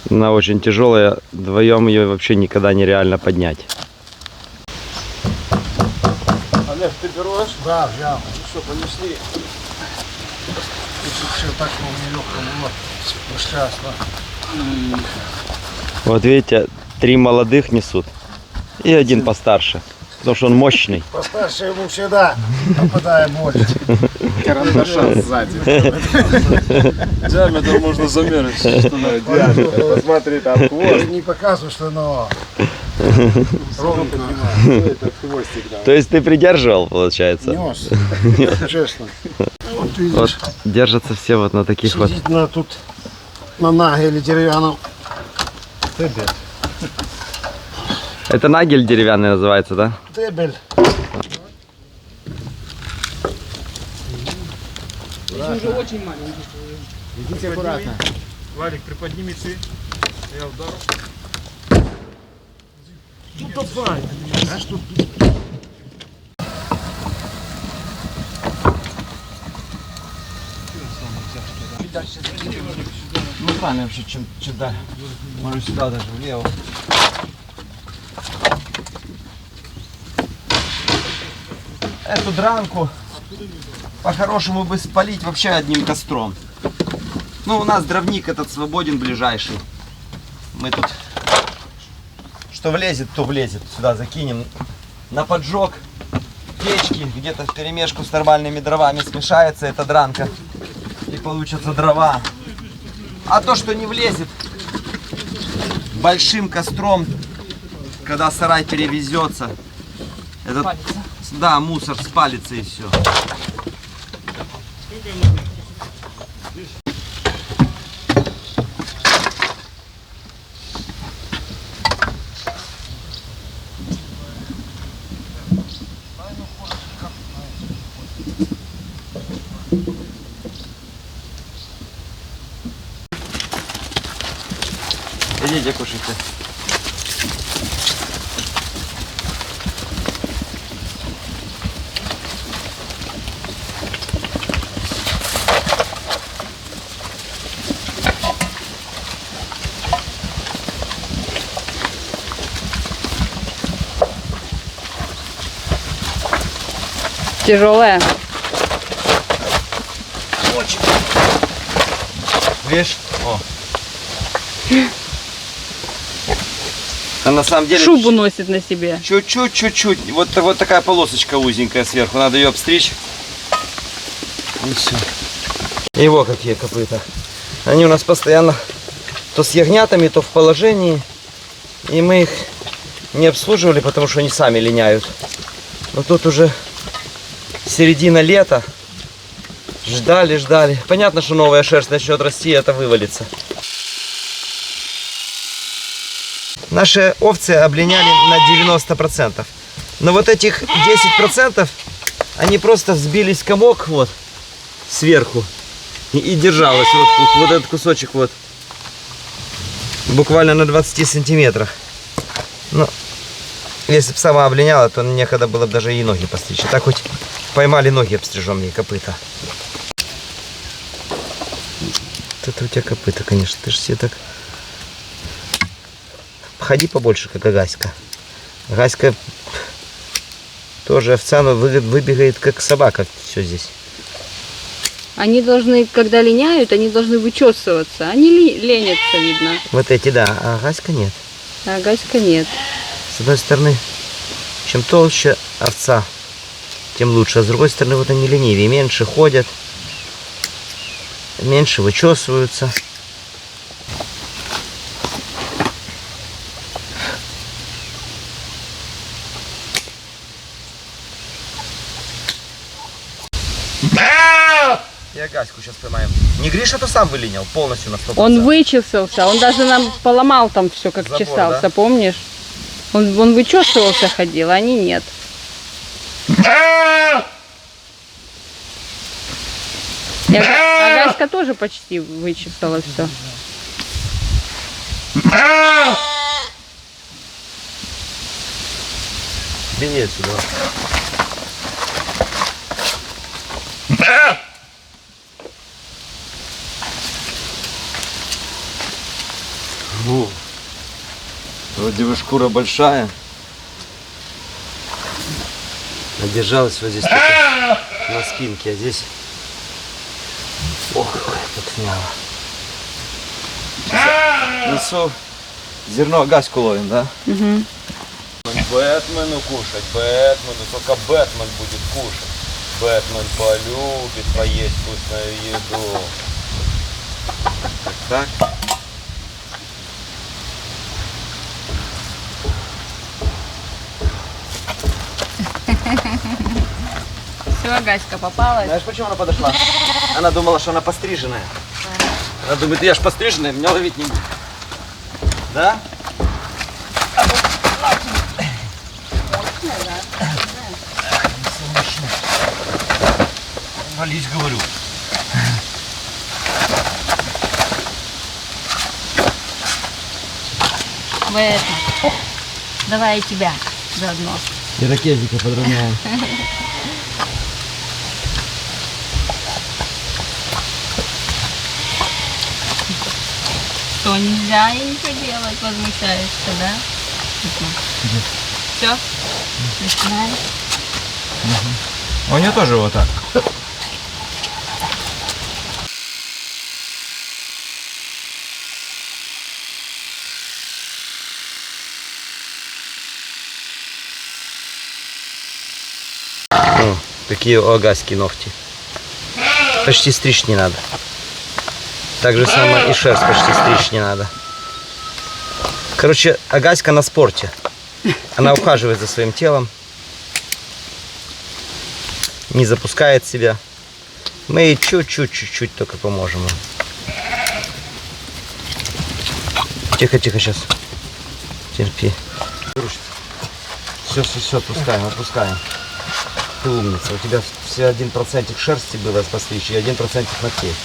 Она очень тяжелая, вдвоем ее вообще никогда нереально поднять. Олег, ты берешь? Да, взял. Ну что, понесли. Все так нелегко было. Счастливо. Вот видите, 3 молодых несут и один постарше, потому что он мощный. Постарше ему всегда попадает больше. Карандаша сзади. Диаметр можно замерить. Посмотри, там хвост. Не показывай, что оно ровненько. То есть ты придерживал, получается? Нес. Честно. Вот видишь, Вот держатся все вот на таких вот. сидит на тут на нагеле деревянном. Тебель. Это нагель деревянный называется, да? Тебель. Уже очень маленький. Идите аккуратно. Валик, приподними ци. Я удару. Тут давай. А что тут? Ну правильно вообще, чем дальше. Может сюда даже, влево. Эту дранку по-хорошему бы спалить вообще одним костром. Ну, у нас дровник этот свободен ближайший. Мы тут, что влезет, то влезет. Сюда закинем на поджог. печки, где-то в перемешку с нормальными дровами смешается эта дранка. И получатся дрова. А то, что не влезет большим костром, когда сарай перевезется, этот, да, мусор спалится и все. Идите, кушайте. Тяжелая. Очень. Видишь? О. А на самом деле Шубу носит на себе. чуть-чуть. Вот такая полосочка узенькая сверху. Надо ее обстричь. И все. И вот какие копыта. Они у нас постоянно то с ягнятами, то в положении. И мы их не обслуживали, потому что они сами линяют. Но тут уже середина лета. Ждали. Понятно, что новая шерсть начнет расти, и это вывалится. Наши овцы облиняли на 90%. Но вот этих 10% они просто взбились в комок вот сверху. И держалось вот этот кусочек вот. Буквально на 20 сантиметрах. Ну, если бы сама облиняла, то некогда было бы даже и ноги постричь. А так хоть поймали ноги, обстрижем ей копыта. Вот это у тебя копыта, конечно. Ты же себе так... Ходи побольше, как Агаська. Агаська тоже овца, но выбегает как собака. Все здесь. Они должны, когда линяют, они должны вычесываться. Они ленятся, видно. Вот эти, да, а Агаська нет. А Гаська нет. С одной стороны, чем толще овца, тем лучше. А с другой стороны, вот они ленивее, меньше ходят, меньше вычесываются. И Агаську сейчас поймаем. Не Гриша, то сам вылинял полностью на 100%. Он вычесался, он даже нам поломал там все, как Забор, чесался, да? помнишь? Он вычесывался, ходил, а они нет. И Агаська тоже почти вычесала все. Бери отсюда. Вроде бы шкура большая. Одержалась вот здесь только на спинке, а здесь... Ох, как сняло. Несу зерно, Агаську ловим, да? Угу. Бэтмену кушать, Бэтмену, только Бэтмен будет кушать. Бэтмен полюбит поесть вкусную еду. Так. Все, Агаська попалась. Знаешь, почему она подошла? Она думала, что она постриженная. Она думает, я ж постриженная, меня ловить не будет. Да? Вались, говорю. Бэтмен. Давай и тебя заодно. Ирокезика подровняем. Что, нельзя и ничего делать, возмущаешься, да? Все? Начинаем. У нее тоже вот так. Какие у Агаськи ногти. Почти стричь не надо. Так же самое и шерсть почти стричь не надо. Короче, Агаська на спорте. Она ухаживает за своим телом. Не запускает себя. Мы ей чуть-чуть только поможем. Тихо, сейчас. Терпи. Все, отпускаем. Ты умница. У тебя все 1% шерсти было постричь и 1% ногтей.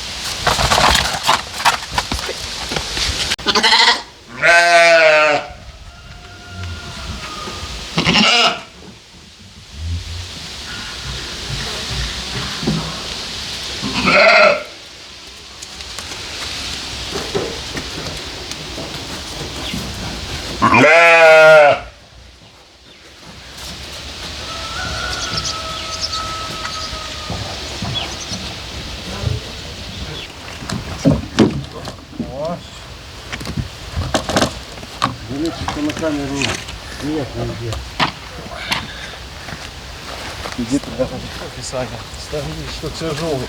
На камеру нет нигде. Иди туда, описание. Стави, что тяжелый.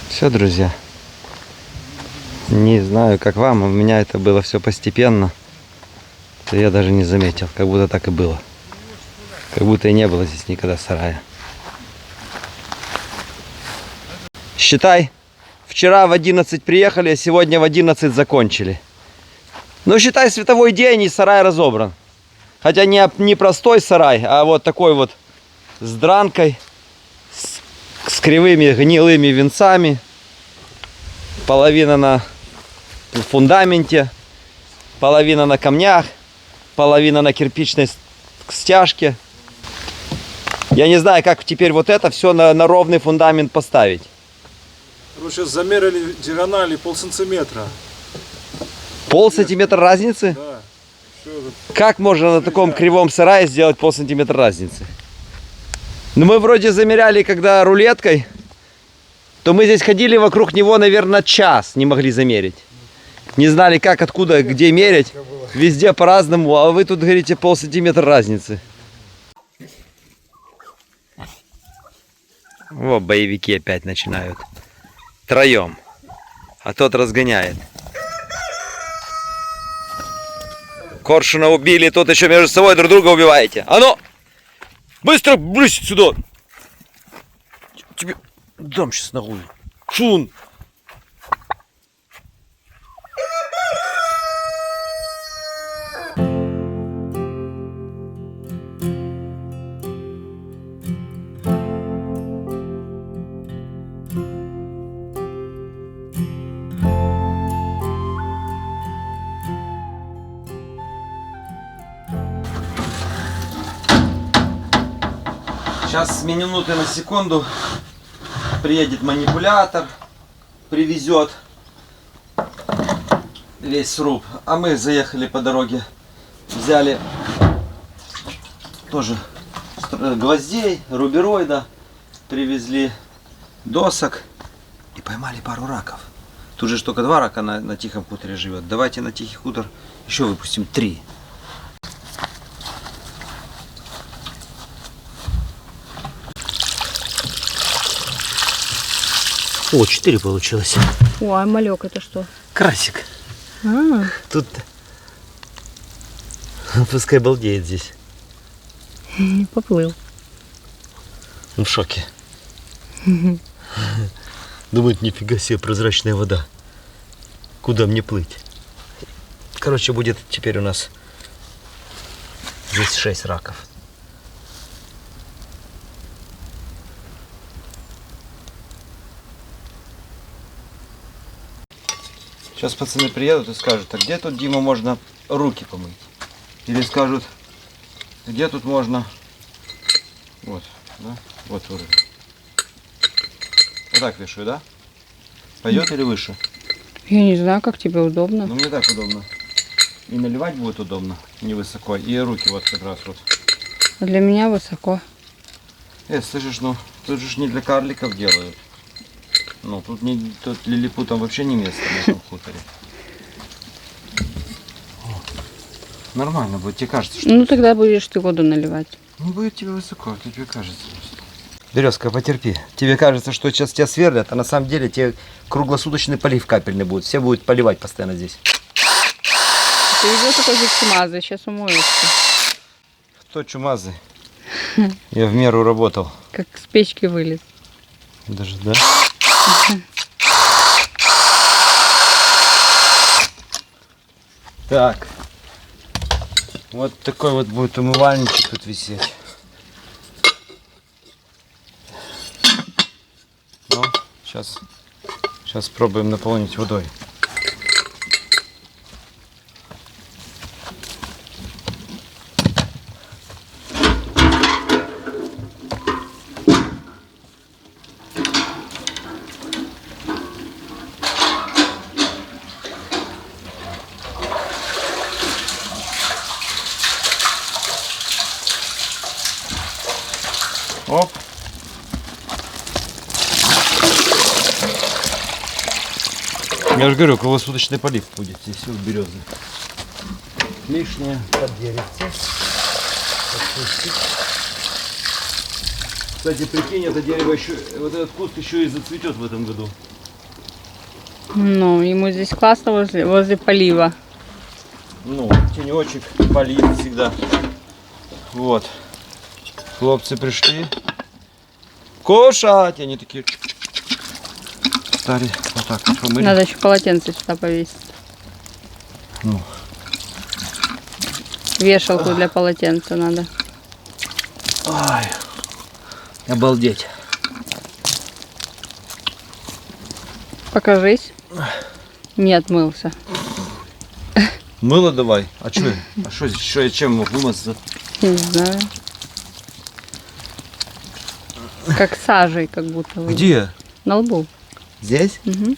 Все, друзья. Не знаю, как вам, у меня это было все постепенно. То я даже не заметил, как будто так и было. Как будто и не было здесь никогда сарая. Считай, вчера в 11 приехали, а сегодня в 11 закончили. Ну, считай, световой день и сарай разобран. Хотя не простой сарай, а вот такой вот с дранкой, с кривыми гнилыми венцами. Половина на фундаменте, половина на камнях, половина на кирпичной стяжке. Я не знаю, как теперь вот это все на ровный фундамент поставить. Короче, замерили диагонали полсантиметра. Полсантиметра разницы? Да. Как можно на таком кривом сарае сделать полсантиметра разницы? Ну мы вроде замеряли, когда рулеткой, то мы здесь ходили вокруг него, наверное, час, не могли замерить. Не знали, как, откуда, где мерить. Везде по-разному, а вы тут говорите полсантиметра разницы. Во, боевики опять начинают. Троем. А тот разгоняет. Коршуна убили, тут еще между собой друг друга убиваете. А ну! Быстро брысь сюда! Тебе дам сейчас ногу. Шун! Сейчас с минуты на секунду приедет манипулятор, привезет весь сруб. А мы заехали по дороге, взяли тоже гвоздей, рубероида, привезли досок и поймали пару раков. Тут же только 2 рака на Тихом хуторе живет. Давайте на Тихий хутор еще выпустим 3. О, 4 получилось. О, а малек это что? Красик. А, Тут пускай балдеет здесь. поплыл. Он в шоке. Думает, нифига себе, прозрачная вода. Куда мне плыть? Короче, будет теперь у нас здесь 6 раков. Сейчас пацаны приедут и скажут, а где тут, Дима, можно руки помыть? Или скажут, Где тут можно? Вот, да? Вот уровень. Вот так вешаю, да? Пойдет или выше? Я не знаю, как тебе удобно. Ну мне так удобно. И наливать будет удобно, невысоко. И руки вот как раз вот. Для меня высоко. Слышишь, ну тут же ж не для карликов делают. Ну тут лилипутам вообще не место на этом хуторе. Нормально будет, тебе кажется, что... Ну тогда будешь ты воду наливать. Не будет тебе высоко, как тебе кажется. Березка, потерпи. Тебе кажется, что сейчас тебя сверлят, а на самом деле тебе круглосуточный полив капельный будет. Все будут поливать постоянно здесь. Ты видел, какой здесь чумазый? Сейчас умоешься. Кто чумазый? Я в меру работал. Как с печки вылез. Даже, да? Так. Вот такой вот будет умывальничек тут висеть. Ну, сейчас пробуем наполнить водой. Оп. Я же говорю, круглосуточный полив будет здесь у березы. Лишнее под деревце. Кстати, прикинь, это дерево еще, вот этот куст еще и зацветет в этом году. Ну, ему здесь классно возле полива. Ну, тенечек, полив всегда. Вот. Хлопцы пришли. Кушать! Они такие... Стали вот так вот помыли. Надо еще полотенце сюда повесить. Ну. Вешалку для полотенца надо. Ай, обалдеть. Покажись. Не отмылся. Мыло давай. А что? А что здесь? Что я чем мог вымыться? Не знаю. Как сажей, как будто. бы. Где? На лбу. Здесь? Угу.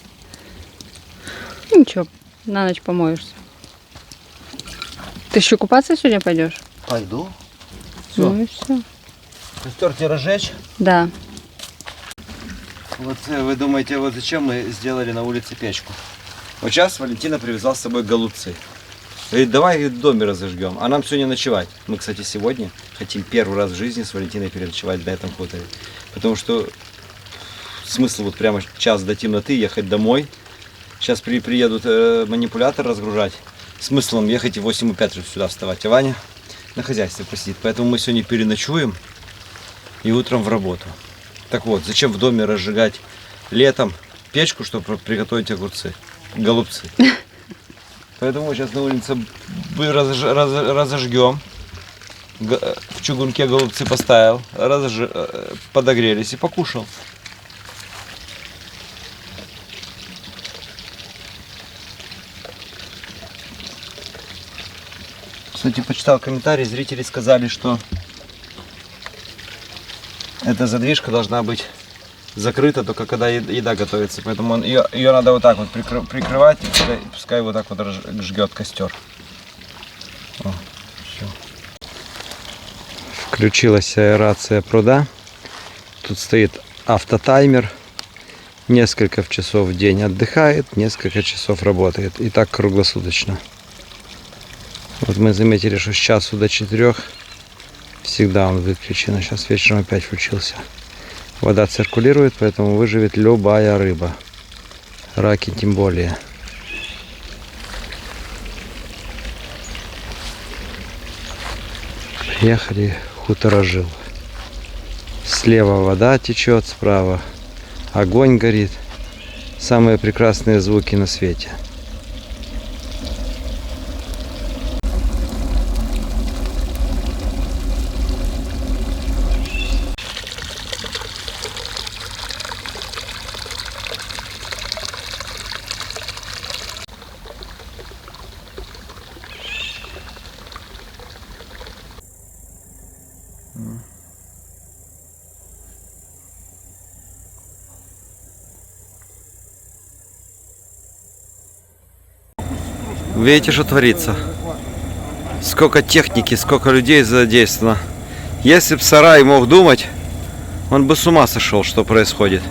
Ничего, на ночь помоешься. Ты еще купаться сегодня пойдешь? Пойду. Все. Ну и все. Костер тебе разжечь? Да. Вот вы думаете, вот зачем мы сделали на улице печку? Вот сейчас Валентина привезла с собой голубцы. Говорит, давай говорит, в доме разожгем. А нам сегодня ночевать. Мы, кстати, сегодня хотим первый раз в жизни с Валентиной переночевать на этом хуторе. Потому что смысл вот прямо час до темноты ехать домой. Сейчас приедут манипулятор разгружать. Смыслом ехать и в 8:05 сюда вставать. А Ваня на хозяйстве посидит. Поэтому мы сегодня переночуем и утром в работу. Так вот, зачем в доме разжигать летом печку, чтобы приготовить огурцы, голубцы? Поэтому мы сейчас на улице разожгем. В чугунке голубцы поставил, подогрелись и покушал. Кстати, почитал комментарии, зрители сказали, что эта задвижка должна быть закрыта только когда еда готовится. Поэтому ее надо вот так вот прикрывать, и пускай вот так вот жгет костер. О, все. Включилась аэрация пруда. Тут стоит автотаймер. Несколько часов в день отдыхает, несколько часов работает. И так круглосуточно. Вот мы заметили, что с часу до 4 всегда он выключен. А сейчас вечером опять включился. Вода циркулирует, поэтому выживет любая рыба. Раки тем более. Приехали хуторожил. Слева вода течет, справа огонь горит. Самые прекрасные звуки на свете. Видите, что творится? Сколько техники, сколько людей задействовано. Если бы сарай мог думать, он бы с ума сошел, что происходит.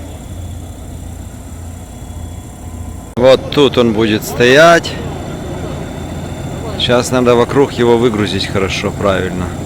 Вот тут он будет стоять. Сейчас надо вокруг его выгрузить хорошо, правильно. —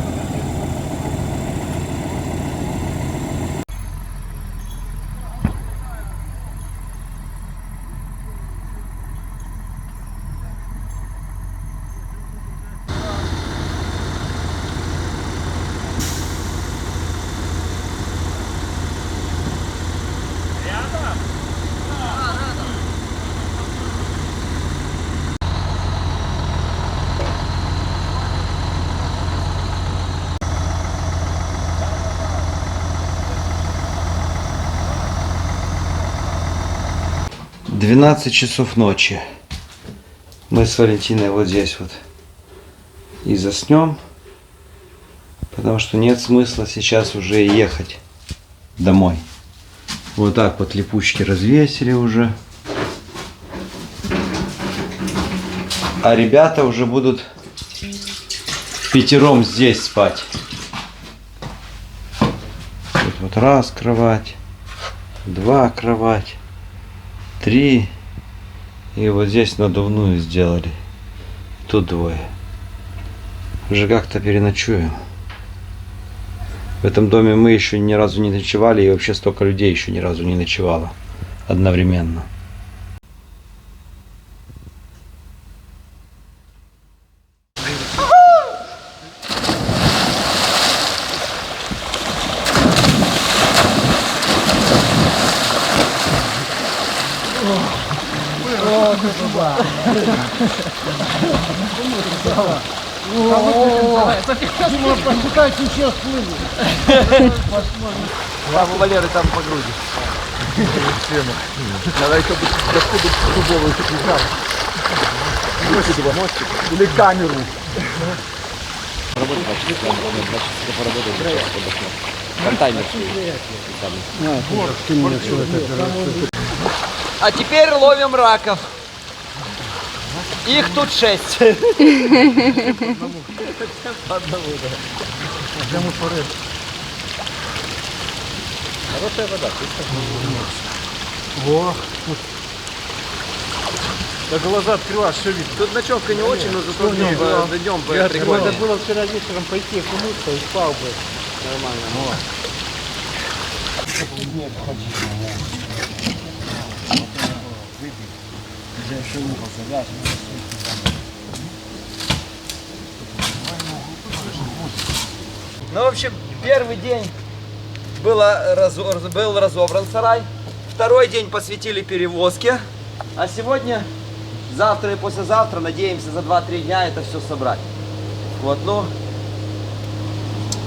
12 часов ночи. Мы с Валентиной вот здесь вот и заснем, потому что нет смысла сейчас уже ехать домой. Вот так вот липучки развесили уже. А ребята уже будут впятером здесь спать. Тут вот раз кровать, два кровать, 3. И вот здесь надувную сделали. Тут 2. Уже как-то переночуем. В этом доме мы еще ни разу не ночевали, и вообще столько людей еще ни разу не ночевало одновременно. Там у Валеры там по груди. Давай еще доходу дубовую мостик или камеру. А теперь ловим раков. Их тут 6. Хорошая вода. Во. Да глаза открываешь, все видно. Тут ночевка не очень, но зато днем прикольно. Надо было вчера вечером пойти окунуться и спал бы. Нормально. Ну, в общем, первый день был разобран сарай. Второй день посвятили перевозке. А сегодня, завтра и послезавтра, надеемся, за 2-3 дня это все собрать. Вот, ну,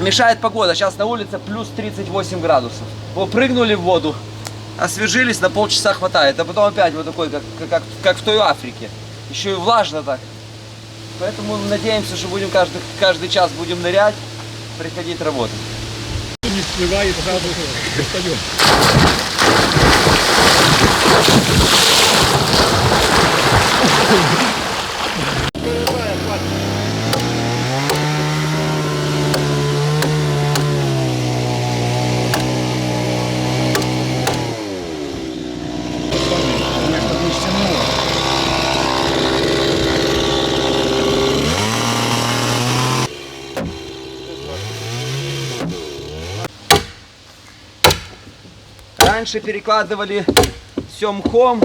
мешает погода. Сейчас на улице плюс 38 градусов. Прыгнули в воду, освежились, на полчаса хватает. А потом опять вот такой, как в той Африке. Еще и влажно так. Поэтому надеемся, что будем каждый час будем нырять, приходить работать. Не всплывает, сразу достаем. Раньше перекладывали все мхом,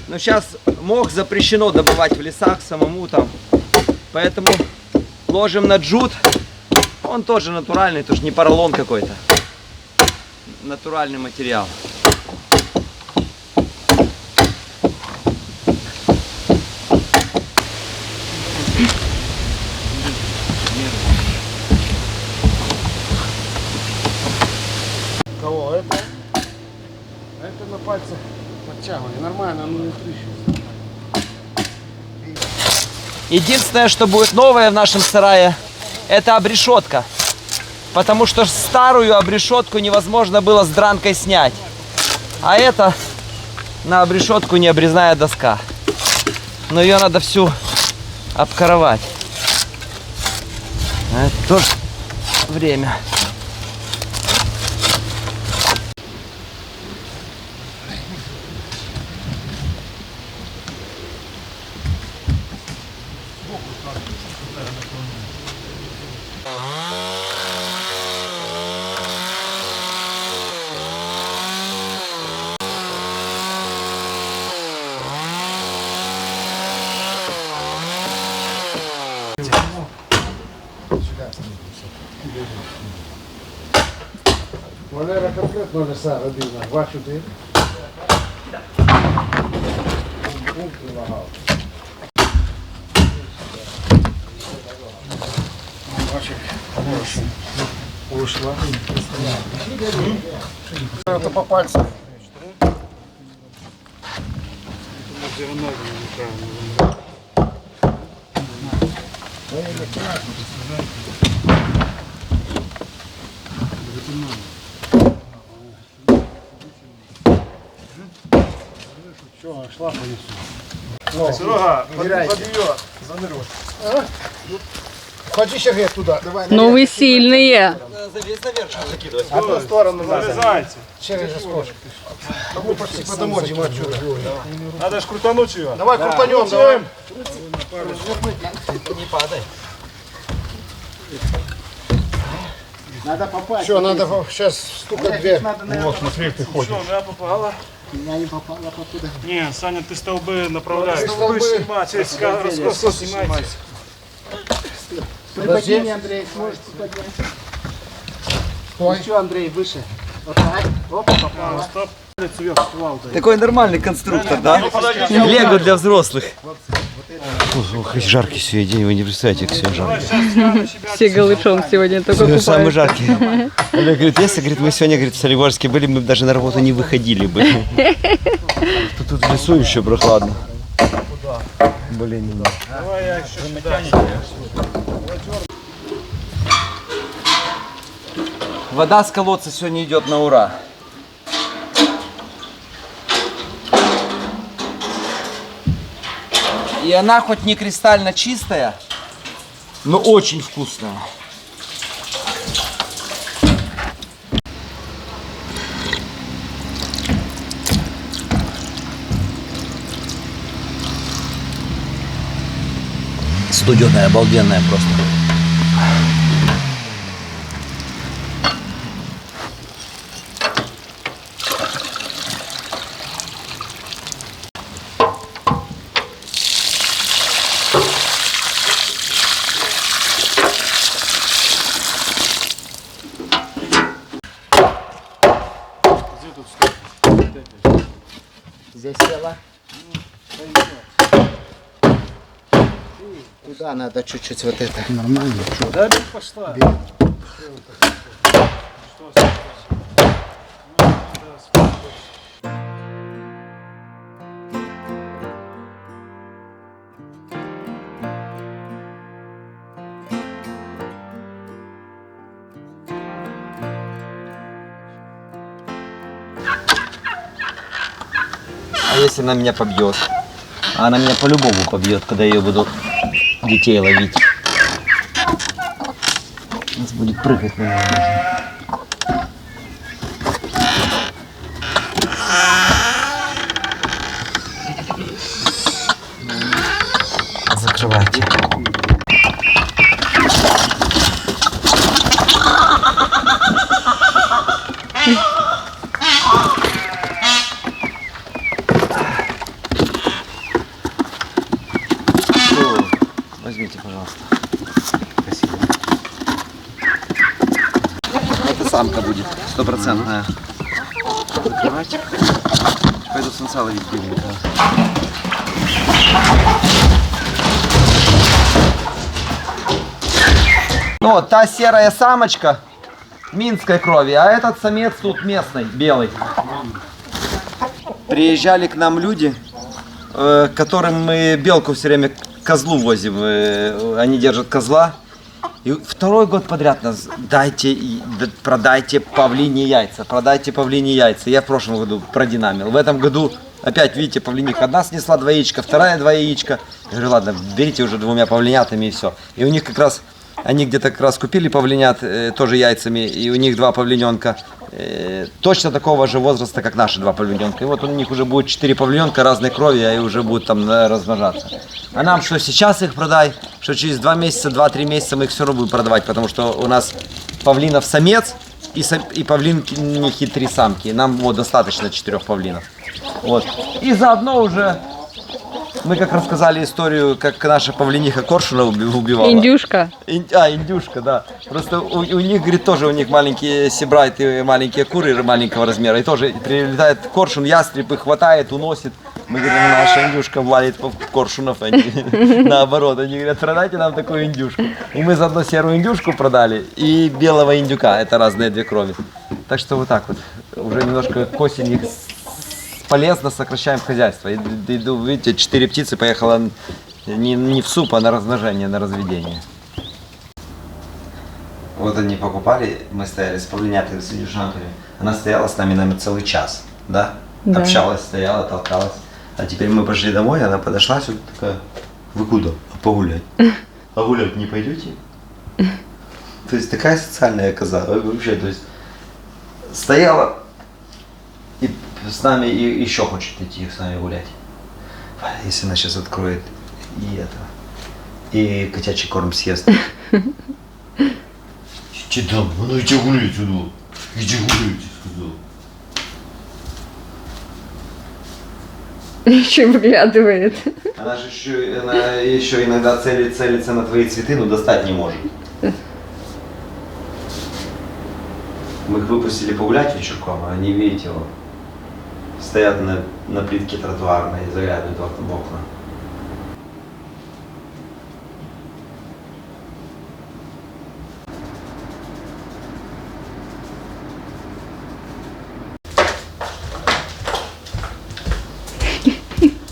но сейчас мох запрещено добывать в лесах самому там. Поэтому ложим на джут. Он тоже натуральный, тоже не поролон какой-то. Натуральный материал. Кого это? Это на пальцах подтягивание. Нормально, оно не трещит. Единственное, что будет новое в нашем сарае, это обрешетка. потому что старую обрешетку невозможно было с дранкой снять. А это на обрешетку необрезная доска. Но ее надо всю обкоровать. А это тоже время. Валера конкретно леса робив на 2-4. Ушла. Это по пальцам. Все, шла понесу. Серега, подбьет, занырешь. Ходи, Сергей, туда. Давай, Ну вы сильные. одну сторону Залезайте. через скотч. Могу почти подомой, Дима, отсюда. Надо ж крутануть ее. Давай крутанем, давай. Не падай. Надо попасть. Все, надо сейчас стукать дверь. Вот, смотри, ты ходишь. Что, я попала? Я не попала, покуда? Не, Саня, ты столбы направляешь. Столбы снимать, раскос снимать. Приподними, Андрей, сможете поднять. Стой. Еще, Андрей, выше. Вот так. Опа, попала. Стоп. Такой нормальный конструктор, да? Лего для взрослых. Ох, жаркий сегодня день, вы не представляете, как сегодня жаркий. Все голышом сегодня только Сегодня самый купаются. жаркий. Олег говорит, если говорит, мы сегодня говорит, в Солигорске были, мы бы даже на работу не выходили бы. Тут в лесу еще прохладно. Блин, Давай я еще сюда. вода с колодца сегодня идет на ура. И она хоть не кристально чистая, но очень вкусная. Студеная, обалденная просто. Здесь села. Туда надо чуть-чуть вот это. Нормально. Да, пошла. А если она меня побьет? А она меня по-любому побьет, когда я ее буду детей ловить. У нас будет прыгать на нее. Закрывайте. Возьмите, пожалуйста. Спасибо. Это самка будет, стопроцентная. Закрывайте. Пойду самца ловить беленького. Ну вот, та серая самочка минской крови, а этот самец тут местный, белый. Приезжали к нам люди, которым мы белку все время к козлу возим. Они держат козла. И второй год подряд нас продайте павлиньи яйца, продайте павлиньи яйца. Я в прошлом году продинамил. В этом году опять, видите, павлиниха одна снесла 2 яичка, вторая 2 яичка. Я говорю, ладно, берите уже 2 павлинятами и все. И у них как раз, они где-то как раз купили павлинят тоже яйцами, и у них 2 павлиненка точно такого же возраста, как наши 2 павлиненка. И вот у них уже будет 4 павлиненка разной крови, и уже будут там размножаться. А нам что сейчас их продай, что через 2 месяца, 2-3 месяца мы их все равно будем продавать, потому что у нас павлинов самец и павлинки 3 самки. Нам вот достаточно 4 павлинов. Вот. И заодно уже мы как рассказали историю, как наша павлиниха коршуна убивала. Индюшка. Индюшка, да. Просто у них, говорит, тоже у них маленькие себрайты, маленькие куры маленького размера. И тоже прилетает коршун, ястреб их хватает, уносит. Мы говорим, наша индюшка валит коршунов, они наоборот. Они говорят, продайте нам такую индюшку. И мы заодно серую индюшку продали и белого индюка. Это разные 2 крови. Так что вот так вот. Уже немножко к осени полезно сокращаем хозяйство. И, видите, 4 птицы поехала не в суп, а на размножение, на разведение. Вот они покупали, мы стояли с павлинятами, с индюшанками. Она стояла с нами, наверное, целый час, да? Да. Общалась, стояла, толкалась. А теперь мы пошли домой, она подошла сюда такая, вы куда? А погулять? А гулять не пойдете? То есть такая социальная коза, вообще, то есть стояла и с нами и еще хочет идти с нами гулять. Если она сейчас откроет и котячий корм съест. Иди там, ну иди гуляй сюда. Иди гуляйте, сказал. Еще выглядывает. Она же еще иногда целится на твои цветы, но достать не может. Мы их выпустили погулять вечерком, а они, видите, вот, стоят на плитке тротуарной и заглядывают в окна.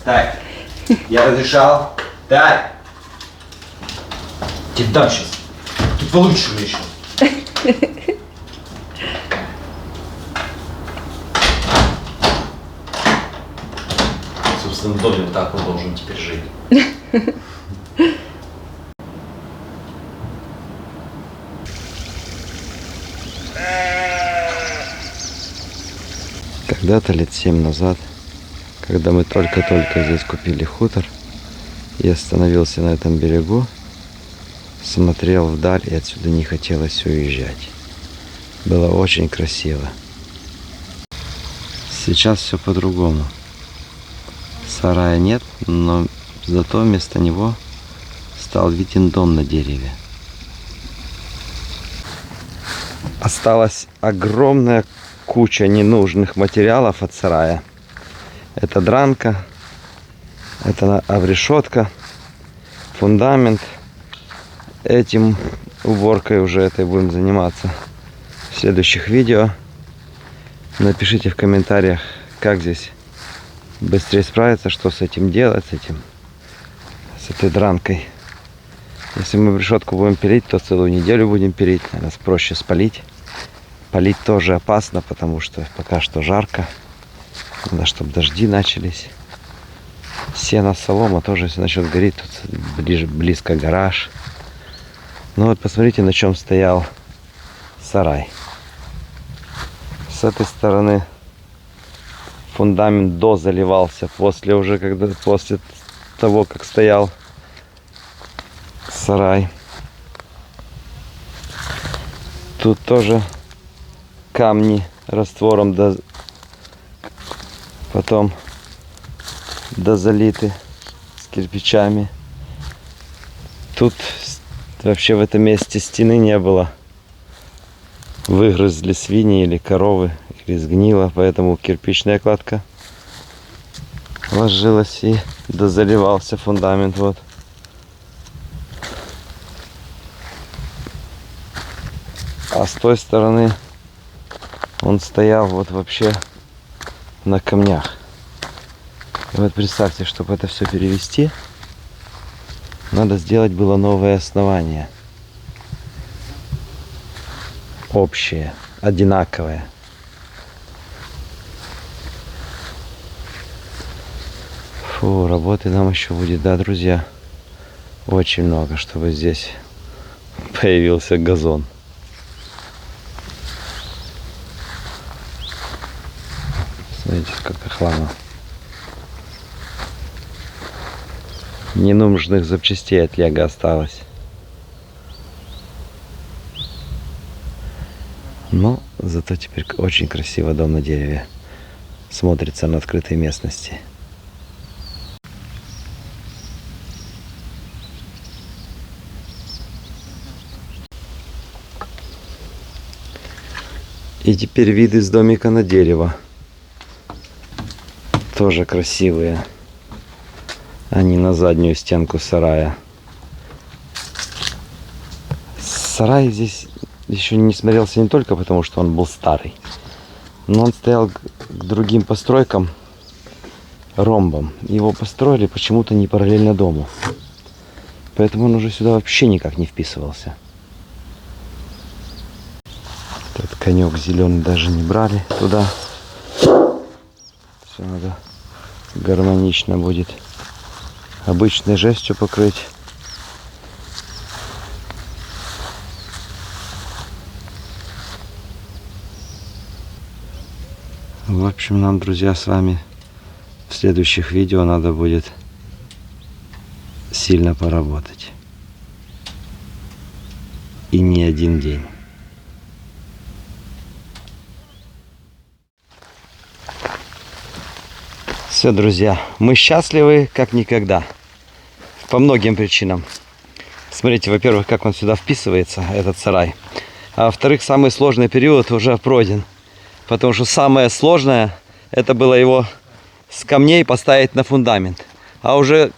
Так, я разрешал. Так. Тебе дам сейчас. Ты получишь еще. В собственном доме вот так он должен теперь жить. Когда-то лет 7 назад, когда мы только-только здесь купили хутор, я остановился на этом берегу, смотрел вдаль и отсюда не хотелось уезжать. Было очень красиво. Сейчас все по-другому. Сарая нет, но зато вместо него стал виден дом на дереве. Осталась огромная куча ненужных материалов от сарая. Это дранка, это обрешетка, фундамент. Этим уборкой уже этой будем заниматься в следующих видео. Напишите в комментариях, как здесь быстрее справиться, что с этим делать, с этой дранкой. Если мы решетку будем пилить, то целую неделю будем пилить. Наверное, проще спалить. Палить тоже опасно, потому что пока что жарко. Надо, чтобы дожди начались. Сено, солома тоже, если начнет гореть, тут близко гараж. Ну вот посмотрите, на чем стоял сарай. С этой стороны фундамент дозаливался после того, как стоял сарай. Тут тоже камни раствором потом дозалиты с кирпичами. Тут вообще в этом месте стены не было. Выгрызли свиньи или коровы, или сгнило, поэтому кирпичная кладка ложилась и дозаливался фундамент. Вот. А с той стороны он стоял вот вообще на камнях. И вот представьте, чтобы это все перевести, надо сделать было новое основание. общие, одинаковые. Фу, работы нам еще будет, да, друзья? Очень много, чтобы здесь появился газон. Смотрите, сколько хлама. Ненужных запчастей от Лего осталось. Но зато теперь очень красиво дом на дереве смотрится на открытой местности. И теперь виды с домика на дерево. Тоже красивые. Они на заднюю стенку сарая. Сарай здесь еще не смотрелся не только потому, что он был старый, но он стоял к другим постройкам ромбом. Его построили почему-то не параллельно дому. Поэтому он уже сюда вообще никак не вписывался. Этот конек зеленый даже не брали туда. Все надо гармонично будет обычной жестью покрыть. В общем, нам, друзья, с вами в следующих видео надо будет сильно поработать. И не один день. Все, друзья, мы счастливы как никогда. По многим причинам. Смотрите, во-первых, как он сюда вписывается, этот сарай. А во-вторых, самый сложный период уже пройден. Потому что самое сложное, это было его с камней поставить на фундамент. А уже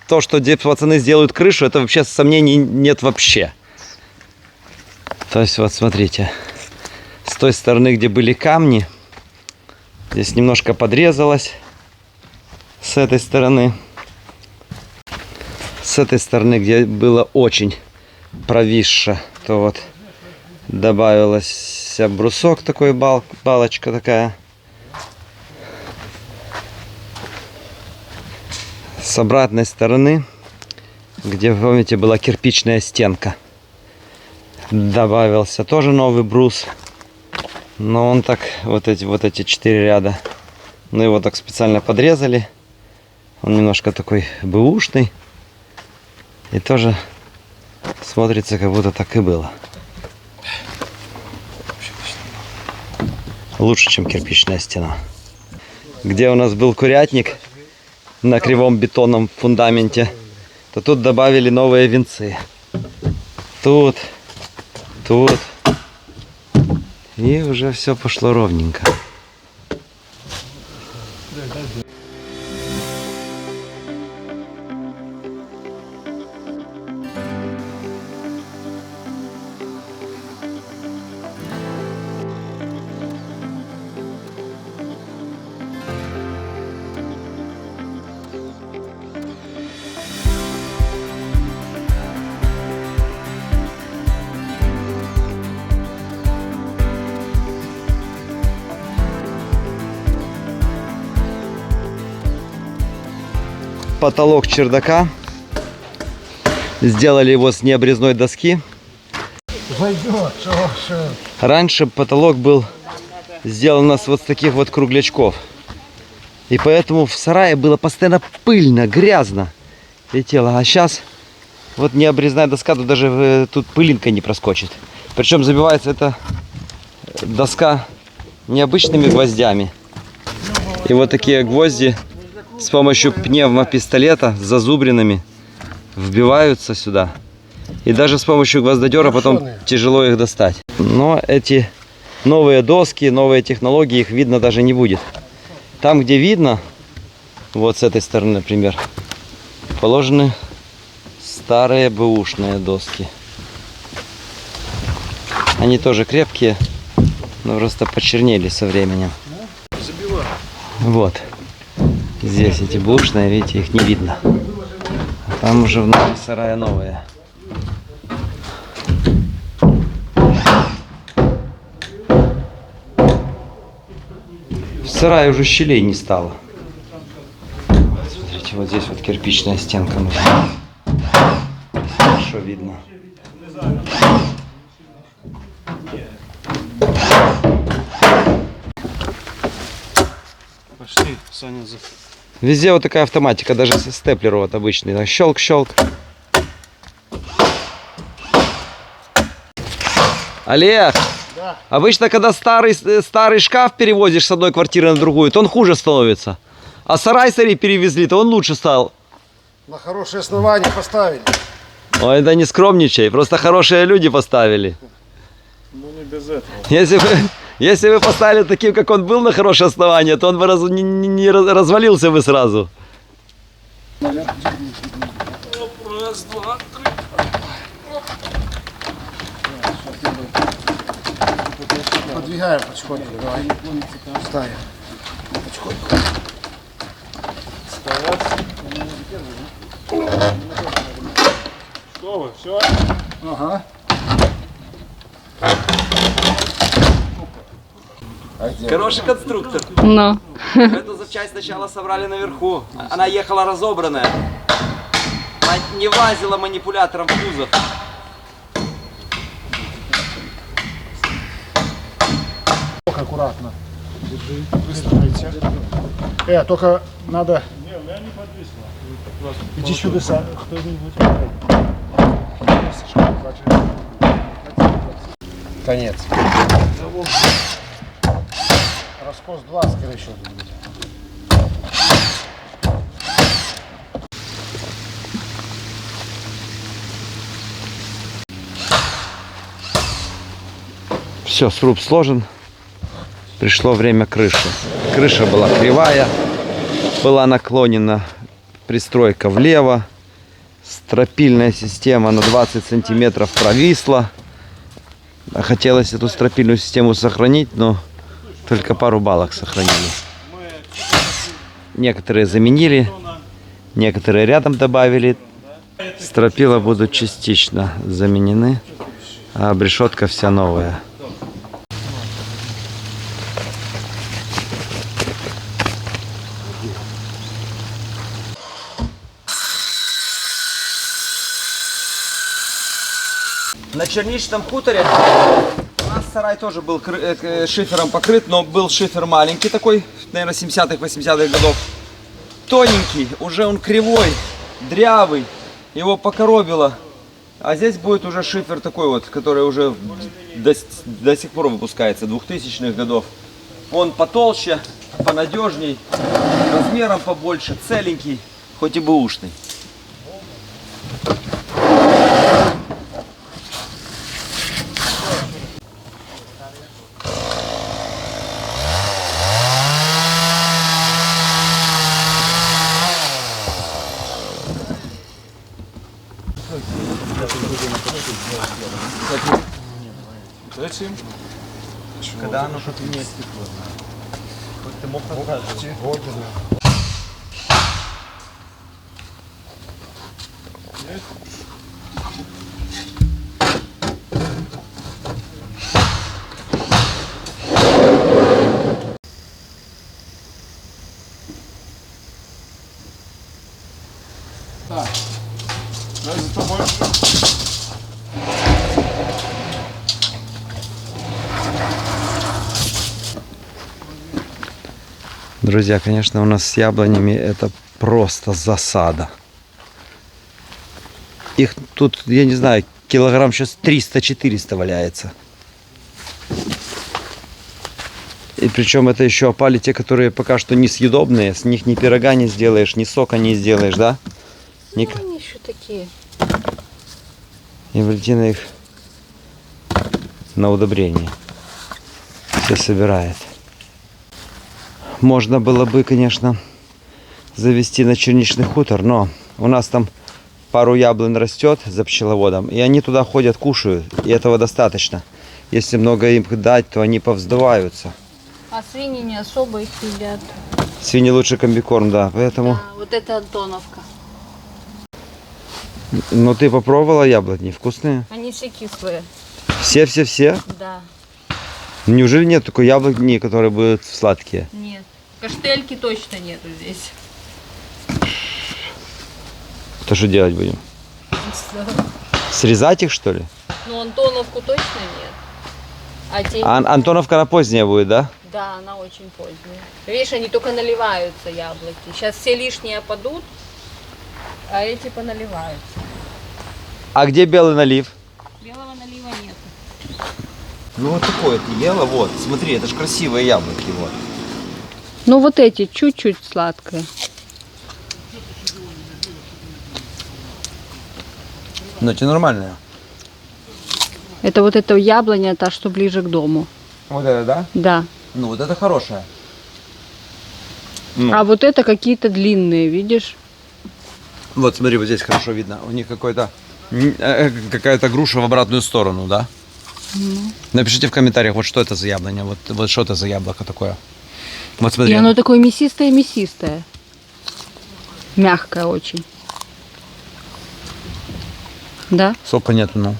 то, что пацаны сделают крышу, это вообще сомнений нет вообще. То есть, вот смотрите, с той стороны, где были камни, здесь немножко подрезалось. С этой стороны, где было очень провисше, то вот добавилось брусок такой, балочка такая. С обратной стороны, где, помните, была кирпичная стенка, добавился тоже новый брус. Но он так, вот эти 4 ряда, ну его так специально подрезали. Он немножко такой бэушный. И тоже смотрится, как будто так и было. Лучше, чем кирпичная стена. Где у нас был курятник на кривом бетонном фундаменте, то тут добавили новые венцы. Тут. И уже все пошло ровненько. Потолок чердака. Сделали его с необрезной доски. Раньше потолок был сделан у нас вот с таких вот круглячков. И поэтому в сарае было постоянно пыльно, грязно летело. А сейчас вот необрезная доска, тут даже тут пылинка не проскочит. Причем забивается эта доска необычными гвоздями. И вот такие гвозди с помощью пневмопистолета с зазубринами вбиваются сюда. И даже с помощью гвоздодера потом тяжело их достать. Но эти новые доски, новые технологии, их видно даже не будет. Там, где видно, вот с этой стороны, например, положены старые бэушные доски. Они тоже крепкие, но просто почернели со временем. Вот. Здесь эти бэушные, видите, их не видно. А там уже внутри сарая новые. В сарае уже щелей не стало. Смотрите, вот здесь вот кирпичная стенка. Хорошо видно. Пошли, Саня, за... Везде вот такая автоматика, даже степлер вот обычный. Щелк-щелк. Олег, Да. обычно, когда старый шкаф перевозишь с одной квартиры на другую, то он хуже становится. А сарай, смотри, перевезли, то он лучше стал. На хорошее основание поставили. Ой, да не скромничай, просто хорошие люди поставили. Ну не без этого. Если вы поставили таким, как он был, на хорошее основание, то он бы не развалился бы сразу. Раз, два, три. Подвигаем потихоньку, давай. Ставим. Потихоньку. Что вы, все? Ага. Хороший конструктор. Ну. Эту запчасть сначала собрали наверху. Она ехала разобранная. Она не влазила манипулятором в кузов. Аккуратно. Держи. Выстроите. Только надо... Не, у меня не подвисло. Иди сюда, кто-нибудь. Конец. Раскос 2, скорее всего, будет. Все, сруб сложен. Пришло время крыши. Крыша была кривая, была наклонена пристройка влево. Стропильная система на 20 сантиметров провисла. Хотелось эту стропильную систему сохранить, но только пару балок сохранили. Некоторые заменили, некоторые рядом добавили. Стропила будут частично заменены, а обрешетка вся новая. На Черничном хуторе у нас сарай тоже был шифером покрыт, но был шифер маленький такой, наверное, 70-х, 80-х годов. Тоненький, уже он кривой, дрявый, его покоробило. А здесь будет уже шифер такой вот, который уже до сих пор выпускается, 2000-х годов. Он потолще, понадежней, размером побольше, целенький, хоть и бэушный. Зачем? Когда оно что-то не стекло. Ты мог показать. Да, за тобой. Друзья, конечно, у нас с яблонями это просто засада. Их тут, я не знаю, килограмм сейчас 300-400 валяется. И причем это еще опали те, которые пока что несъедобные. С них ни пирога не сделаешь, ни сока не сделаешь, да? Ну, они еще такие. И Валентина их на удобрение все собирает. Можно было бы, конечно, завести на черничный хутор, но у нас там пару яблонь растет за пчеловодом, и они туда ходят, кушают, и этого достаточно. Если много им дать, то они повздуваются. А свиньи не особо их едят. Свиньи лучше комбикорм, да, поэтому... Да, вот это Антоновка. Ну ты попробовала яблони? Вкусные? Они все кислые. Все-все-все? Да. Неужели нет такой яблони, которые будут сладкие? Нет. Каштельки точно нету здесь. То что делать будем? Срезать их, что ли? Ну, Антоновку точно нет. А те... Антоновка на поздняя будет, да? Да, она очень поздняя. Видишь, они только наливаются, яблоки. Сейчас все лишние опадут, а эти поналиваются. А где белый налив? Белого налива нет. Ну вот такое ты ела, вот. Смотри, это ж красивые яблоки, вот. Ну, вот эти чуть-чуть сладкие. Ну, эти нормальные. Это вот эта яблоня, та, что ближе к дому. Вот это, да? Да. Ну, вот это хорошая. Ну. А вот это какие-то длинные, видишь? Вот, смотри, вот здесь хорошо видно. У них какая-то груша в обратную сторону, да? Напишите в комментариях, вот что это за яблоня, вот что это за яблоко такое. Вот смотри. И оно такое мясистое-мясистое. Мягкое очень. Да? Сока нету, ну.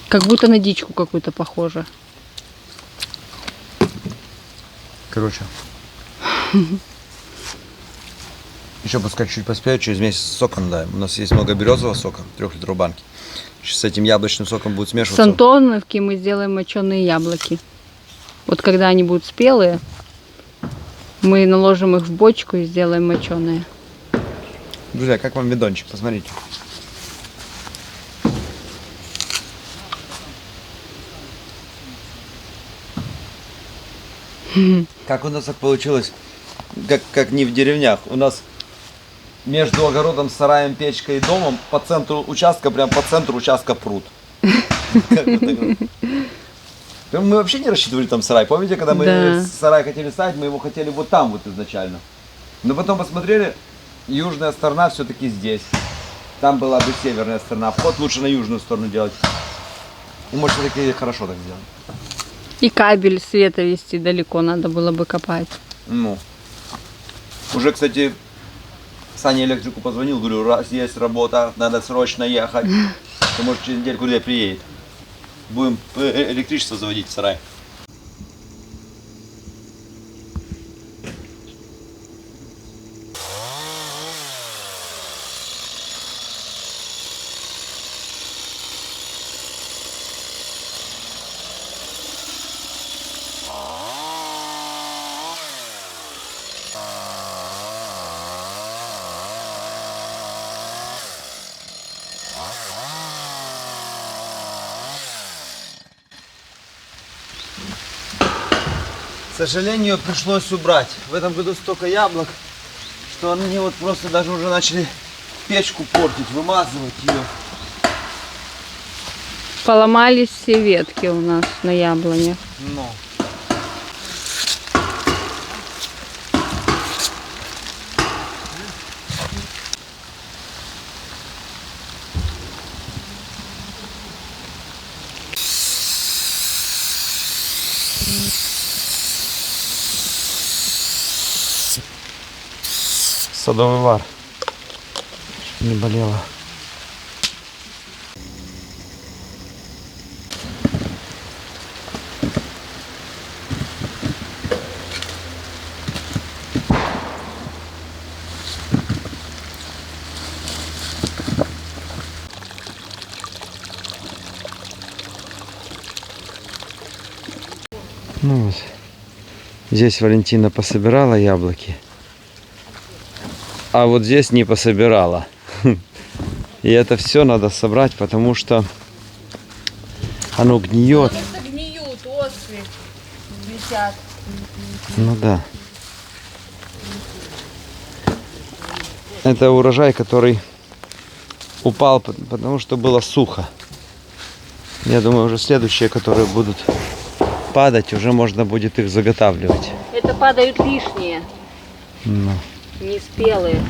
Как будто на дичку какую-то похоже. Короче. Еще пускай чуть поспеют, через месяц сока надаем. У нас есть много березового сока, 3-литровой банки. Сейчас с этим яблочным соком будет С смешиваться. Антоновки мы сделаем моченые яблоки. Вот когда они будут спелые, мы наложим их в бочку и сделаем моченые. Друзья, как вам бидончик? Посмотрите. Как у нас так получилось, как не в деревнях. У нас между огородом, сараем, печкой и домом по центру участка, прям по центру участка пруд. Мы вообще не рассчитывали там сарай. Помните, когда мы сарай хотели ставить, мы его хотели вот там вот изначально. Но потом посмотрели, южная сторона все-таки здесь. Там была бы северная сторона. Вход лучше на южную сторону делать. И может все-таки хорошо так сделать. И кабель света вести далеко надо было бы копать. Ну. Уже, кстати, Сане электрику позвонил, говорю, раз есть работа, надо срочно ехать. То может через недельку где приедет. Будем электричество заводить в сарай. К сожалению, пришлось убрать. В этом году столько яблок, что они вот просто даже уже начали печку портить, вымазывать ее. Поломались все ветки у нас на яблонях. Но. Садовый вар. Не болело. Ну вот. Здесь Валентина пособирала яблоки. А вот здесь не пособирала. И это все надо собрать, потому что оно гниет. Просто гниют, осы висят. Ну да. Это урожай, который упал, потому что было сухо. Я думаю, уже следующие, которые будут падать, уже можно будет их заготавливать. Это падают лишние, Ну. не спелые.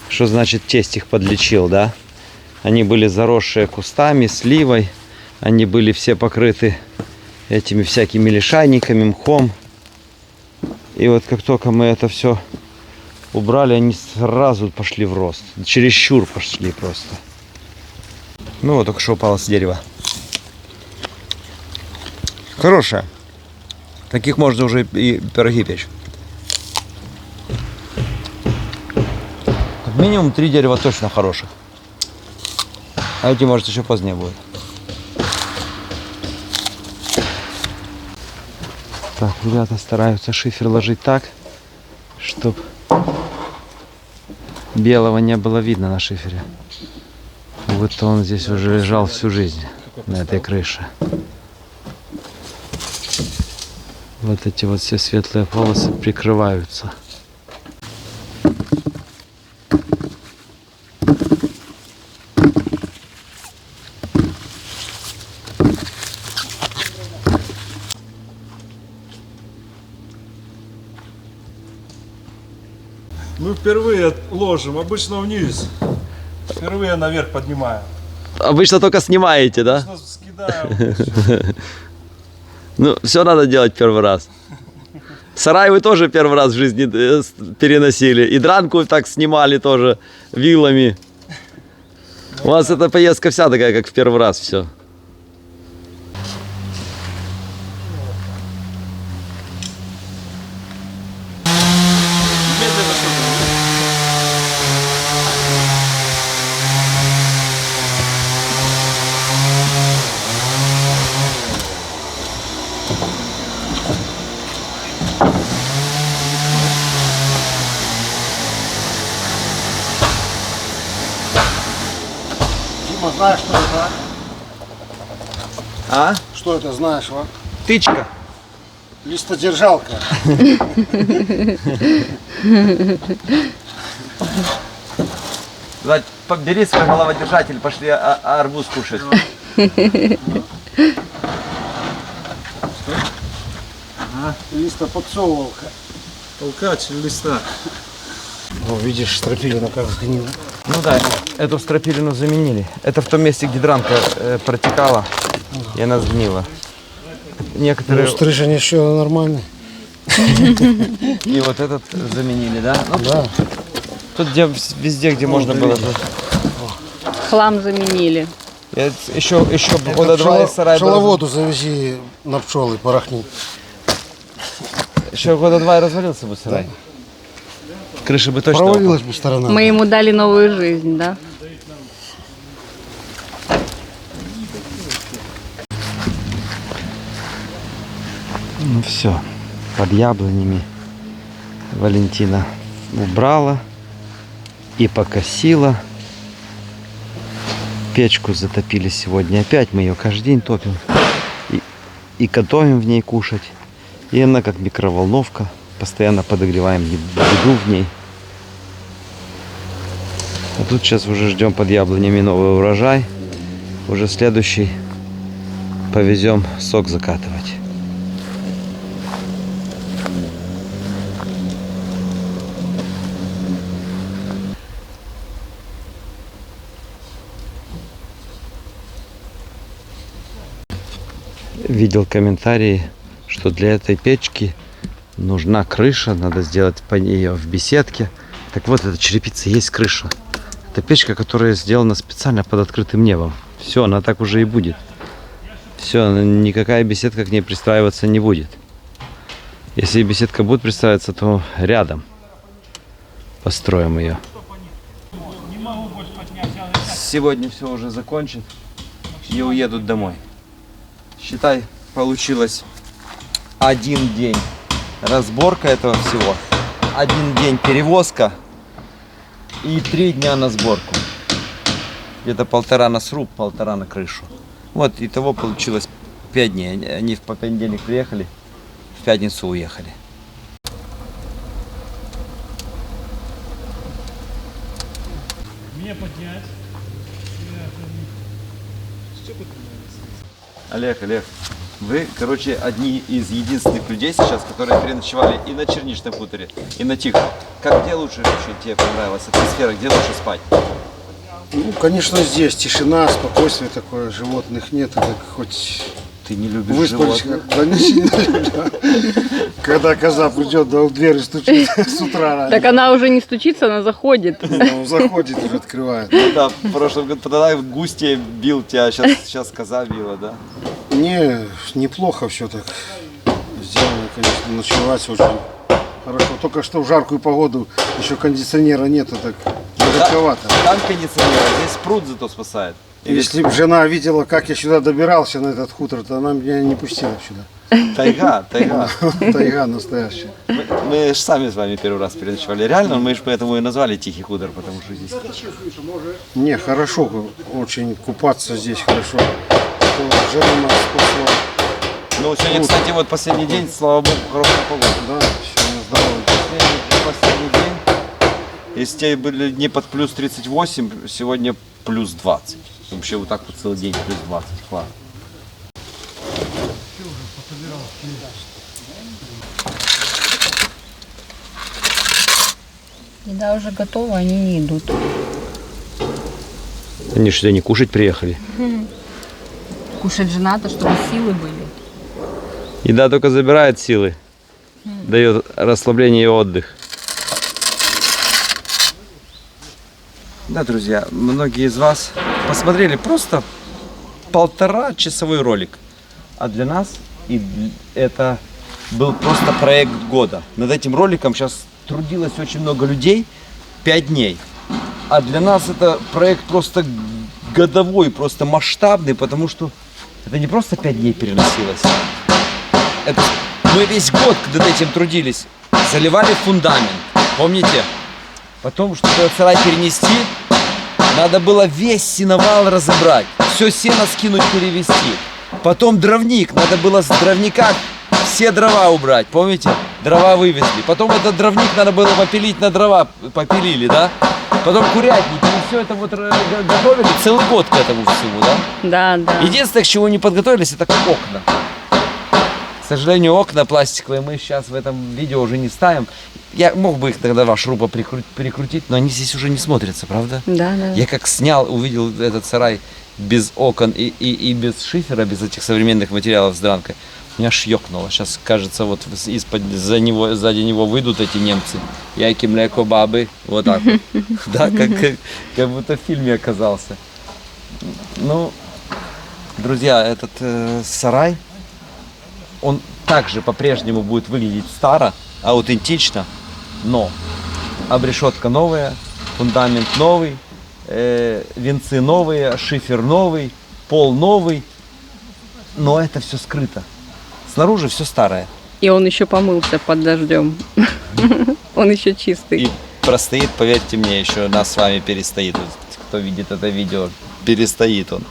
Что значит тесть их подлечил, да? Они были заросшие кустами, сливой. Они были все покрыты этими всякими лишайниками, мхом. И вот как только мы это все убрали, они сразу пошли в рост. Чересчур пошли просто. Ну вот только что упало с дерева. Хорошая. Таких можно уже и пироги печь. Как минимум 3 дерева точно хороших. А эти, может, еще позднее будут. Так, ребята стараются шифер ложить так, чтобы белого не было видно на шифере. Будто он здесь уже лежал всю жизнь, на этой крыше. Вот эти вот все светлые полосы прикрываются. Мы впервые ложим, обычно вниз. Впервые наверх поднимаем. Обычно только снимаете, да? Обычно скидаем. Ну, все надо делать первый раз. Сарай вы тоже первый раз в жизни переносили. И дранку так снимали тоже вилами. У вас эта поездка вся такая, как в первый раз все. Дима, знаешь, что это? А? Что это знаешь, а? Тычка. Листодержалка. Бери свой головодержатель, пошли арбуз кушать. Листоподсовывалка. Толкач листа. О, видишь, стропилина как сгнила. Ну да, эту стропилину заменили. Это в том месте, где дранка протекала, и она сгнила. Некоторые... Ну, стрижень еще нормальный. И вот этот заменили, да? Ну, Да. тут где, везде, где можно было. Хлам заменили. Еще года два из сарая. Пчеловоду завези на пчелы, порохни. Еще года два и развалился бы сарай. Крыша бы точно. Провалилась бы сторона. Мы ему дали новую жизнь, да? Ну все, под яблонями Валентина убрала и покосила. Печку затопили сегодня. Опять мы ее каждый день топим. И готовим в ней кушать. И она как микроволновка. Постоянно подогреваем еду в ней. А тут сейчас уже ждем под яблонями новый урожай. Уже следующий повезем сок закатывать. Видел комментарии, что для этой печки нужна крыша, надо сделать по ней в беседке. Так вот, эта черепица есть крыша. Это печка, которая сделана специально под открытым небом. Все, она так уже и будет. Все, никакая беседка к ней пристраиваться не будет. Если беседка будет пристраиваться, то рядом построим ее. Сегодня все уже закончит и уедут домой. Считай, получилось 1 день разборка этого всего, 1 день перевозка и 3 дня на сборку. Где-то 1,5 на сруб, 1,5 на крышу. Вот, итого получилось 5 дней. Они по понедельник приехали, в пятницу уехали. Меня поднять. Олег, вы, короче, одни из единственных людей сейчас, которые переночевали и на Черничном хуторе, и на Тихом. Как, где лучше вообще тебе понравилась атмосфера, где лучше спать? Ну, конечно, здесь тишина, спокойствие такое, животных нет, так хоть Ты не любишь выспались. животных? Да не сильно люблю. Когда коза придет, да в дверь стучит с утра. Так она уже не стучится, она заходит. Он заходит, уже открывает. Да, в прошлом году тогда густья бил тебя, сейчас коза била, да? Не, неплохо все так сделано, конечно, началась очень хорошо. Только что в жаркую погоду еще кондиционера нету, так жарковато. Там кондиционер, а здесь пруд зато спасает. Если бы жена видела, как я сюда добирался на этот хутор, то она меня не пустила сюда. Тайга, тайга. Тайга настоящая. Мы же сами с вами первый раз переночевали. Реально, мы же поэтому и назвали Тихий хутор, потому что здесь... Не, хорошо, очень купаться здесь хорошо. Жена нас спасла. Ну, сегодня, кстати, вот последний день, слава богу, хорошая погода. Да, сегодня здорово. Последний день. Если те были дни под плюс 38, сегодня плюс 20. Вообще вот так вот целый день плюс 20. Класс. Еда уже готова, они не идут. Они что, не кушать приехали? Кушать же надо, чтобы силы были. Еда только забирает силы, дает расслабление и отдых. Да, друзья, многие из вас посмотрели просто 1,5-часовой ролик. А для нас это был просто проект года. Над этим роликом сейчас трудилось очень много людей 5 дней. А для нас это проект просто годовой, просто масштабный, потому что это не просто 5 дней переносилось. Это мы весь год над этим трудились. Заливали фундамент. Помните? Потом, чтобы этот сарай перенести, надо было весь сеновал разобрать. Все сено скинуть, перевести. Потом дровник. Надо было с дровника все дрова убрать. Помните? Дрова вывезли. Потом этот дровник надо было попилить на дрова. Попилили, да? Потом курятники. И все это вот готовили целый год к этому всему, да? Да, да. Единственное, к чему не подготовились, это окна. К сожалению, окна пластиковые мы сейчас в этом видео уже не ставим. Я мог бы их тогда ваш рупа перекрутить, но они здесь уже не смотрятся, правда? Да, да. Я как снял, увидел этот сарай без окон и без шифера, без этих современных материалов с дранкой, меня аж ёкнуло. Сейчас, кажется, вот сзади него выйдут эти немцы. Яйки, млеко, бабы. Вот так вот. Да, как будто в фильме оказался. Ну, друзья, этот сарай, он также по-прежнему будет выглядеть старо, аутентично, но обрешетка новая, фундамент новый, венцы новые, шифер новый, пол новый, но это все скрыто. Снаружи все старое. И он еще помылся под дождем. Он еще чистый. И простоит, поверьте мне, еще нас с вами перестоит. Кто видит это видео, перестоит он.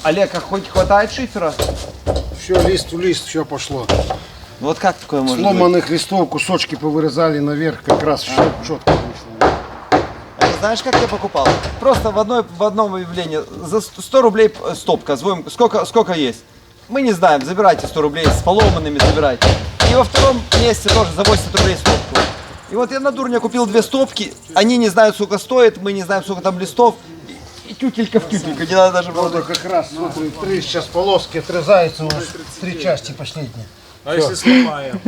Олег, а хоть хватает шифера? Все, лист в лист, все пошло. Ну вот как такое может быть? Сломанных листов кусочки повырезали наверх, как раз четко вышло. А ты знаешь, как я покупал? Просто в одном явлении. За 100 рублей стопка. Звоним, сколько есть? Мы не знаем, забирайте 100 рублей, с поломанными забирайте. И во втором месте тоже за 80 рублей стопку. И вот я на дурня купил 2 стопки, они не знают, сколько стоит, мы не знаем, сколько там листов. И тютелька в тютельку, не надо даже было. Вот как раз, смотри, 3 сейчас полоски отрезаются, у нас 3 части последние. А если сломаем?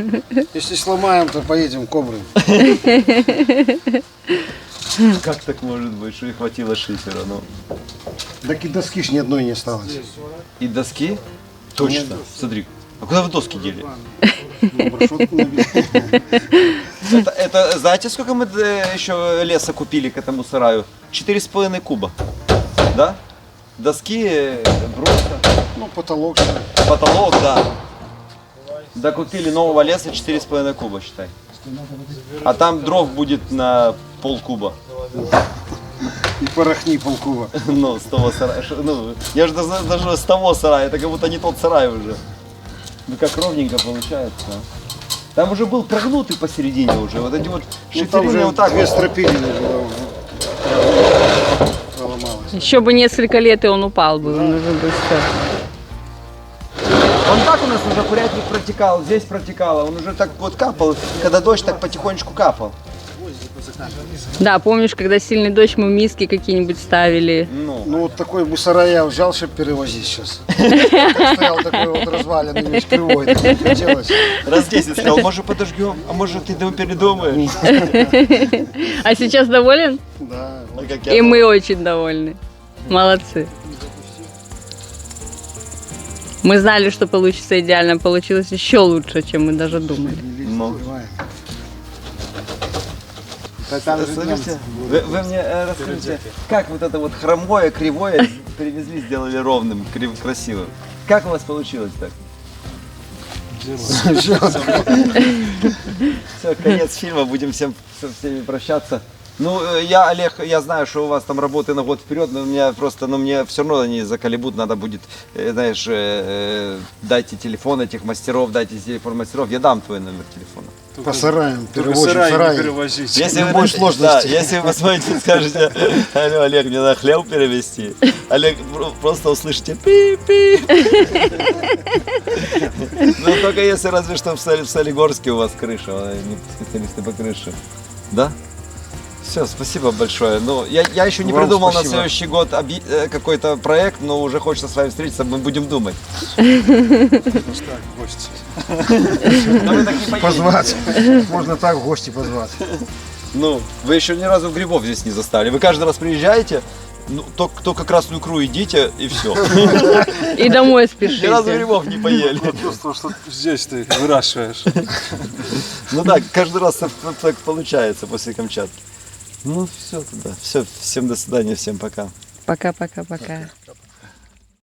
Если сломаем, то поедем к Обрым. Как так может быть, что и хватило шифера? Ну. Так и доски ж ни одной не осталось. И доски? Точно. Смотри, а куда вы доски дели? Это знаете, сколько мы еще леса купили к этому сараю? 4,5 куба. Да? Доски, бруска. Ну, потолок, что ли. Потолок, да. Докупили нового леса 4,5 куба, считай. А там дров будет на полкуба. И порохни полкуба. Ну, с того сарая. Ну, я же даже с того сарая, это как будто не тот сарай уже. Ну как ровненько получается. Там уже был прогнутый посередине уже. Вот эти вот Ну, там шиферины же вот так. 2 Вот. стропилины было. Проломалось. Еще бы несколько лет, и он упал бы. Он уже бы все. Он так у нас уже курятник протекал, здесь протекало. Он уже так вот капал. Когда дождь, так потихонечку капал. Да, помнишь, когда сильный дождь, мы миски какие-нибудь ставили. Ну вот такой мусора я взял, чтобы перевозить сейчас. Так стоял такой вот разваленный, весь кривой. Так хотелось. Раз 10 сказал, может подожгем, а может ты передумаешь. А сейчас доволен? Да. И мы очень довольны. Молодцы. Мы знали, что получится идеально, получилось еще лучше, чем мы даже думали. Слушайте, вы мне расскажите, как вот это вот хромое, кривое перевезли, сделали ровным, красивым? Как у вас получилось так? Все, конец фильма, будем со всеми прощаться. Ну, Олег, я знаю, что у вас там работы на год вперед, но мне все равно они заколебут, надо будет, знаешь, дайте телефон этих мастеров, дайте телефон мастеров, я дам твой номер телефона. По сараям Только перевозим, сарай не сараи. перевозите. Если вы, будет сложности. да, если вы посмотрите, скажете, алло, Олег, мне надо хлеб перевезти. Олег, просто услышите пи-пи. Ну, только если разве что в Солигорске у вас крыша, не специалисты по крыше. Да? Все, спасибо большое. Ну, я еще не Вам придумал спасибо. на следующий год какой-то проект, но уже хочется с вами встретиться, мы будем думать. Так, гости. Но вы так не поедете. Позвать. Можно так в гости позвать. Ну, вы еще ни разу грибов здесь не застали. Вы каждый раз приезжаете, ну, только Красную Икру едите, и все. И домой Ни разу спешите. грибов не поели. Я чувствую, что здесь ты их выращиваешь. Ну да, каждый раз так получается после Камчатки. Ну все тогда. Все, всем до свидания, всем пока. Пока-пока-пока.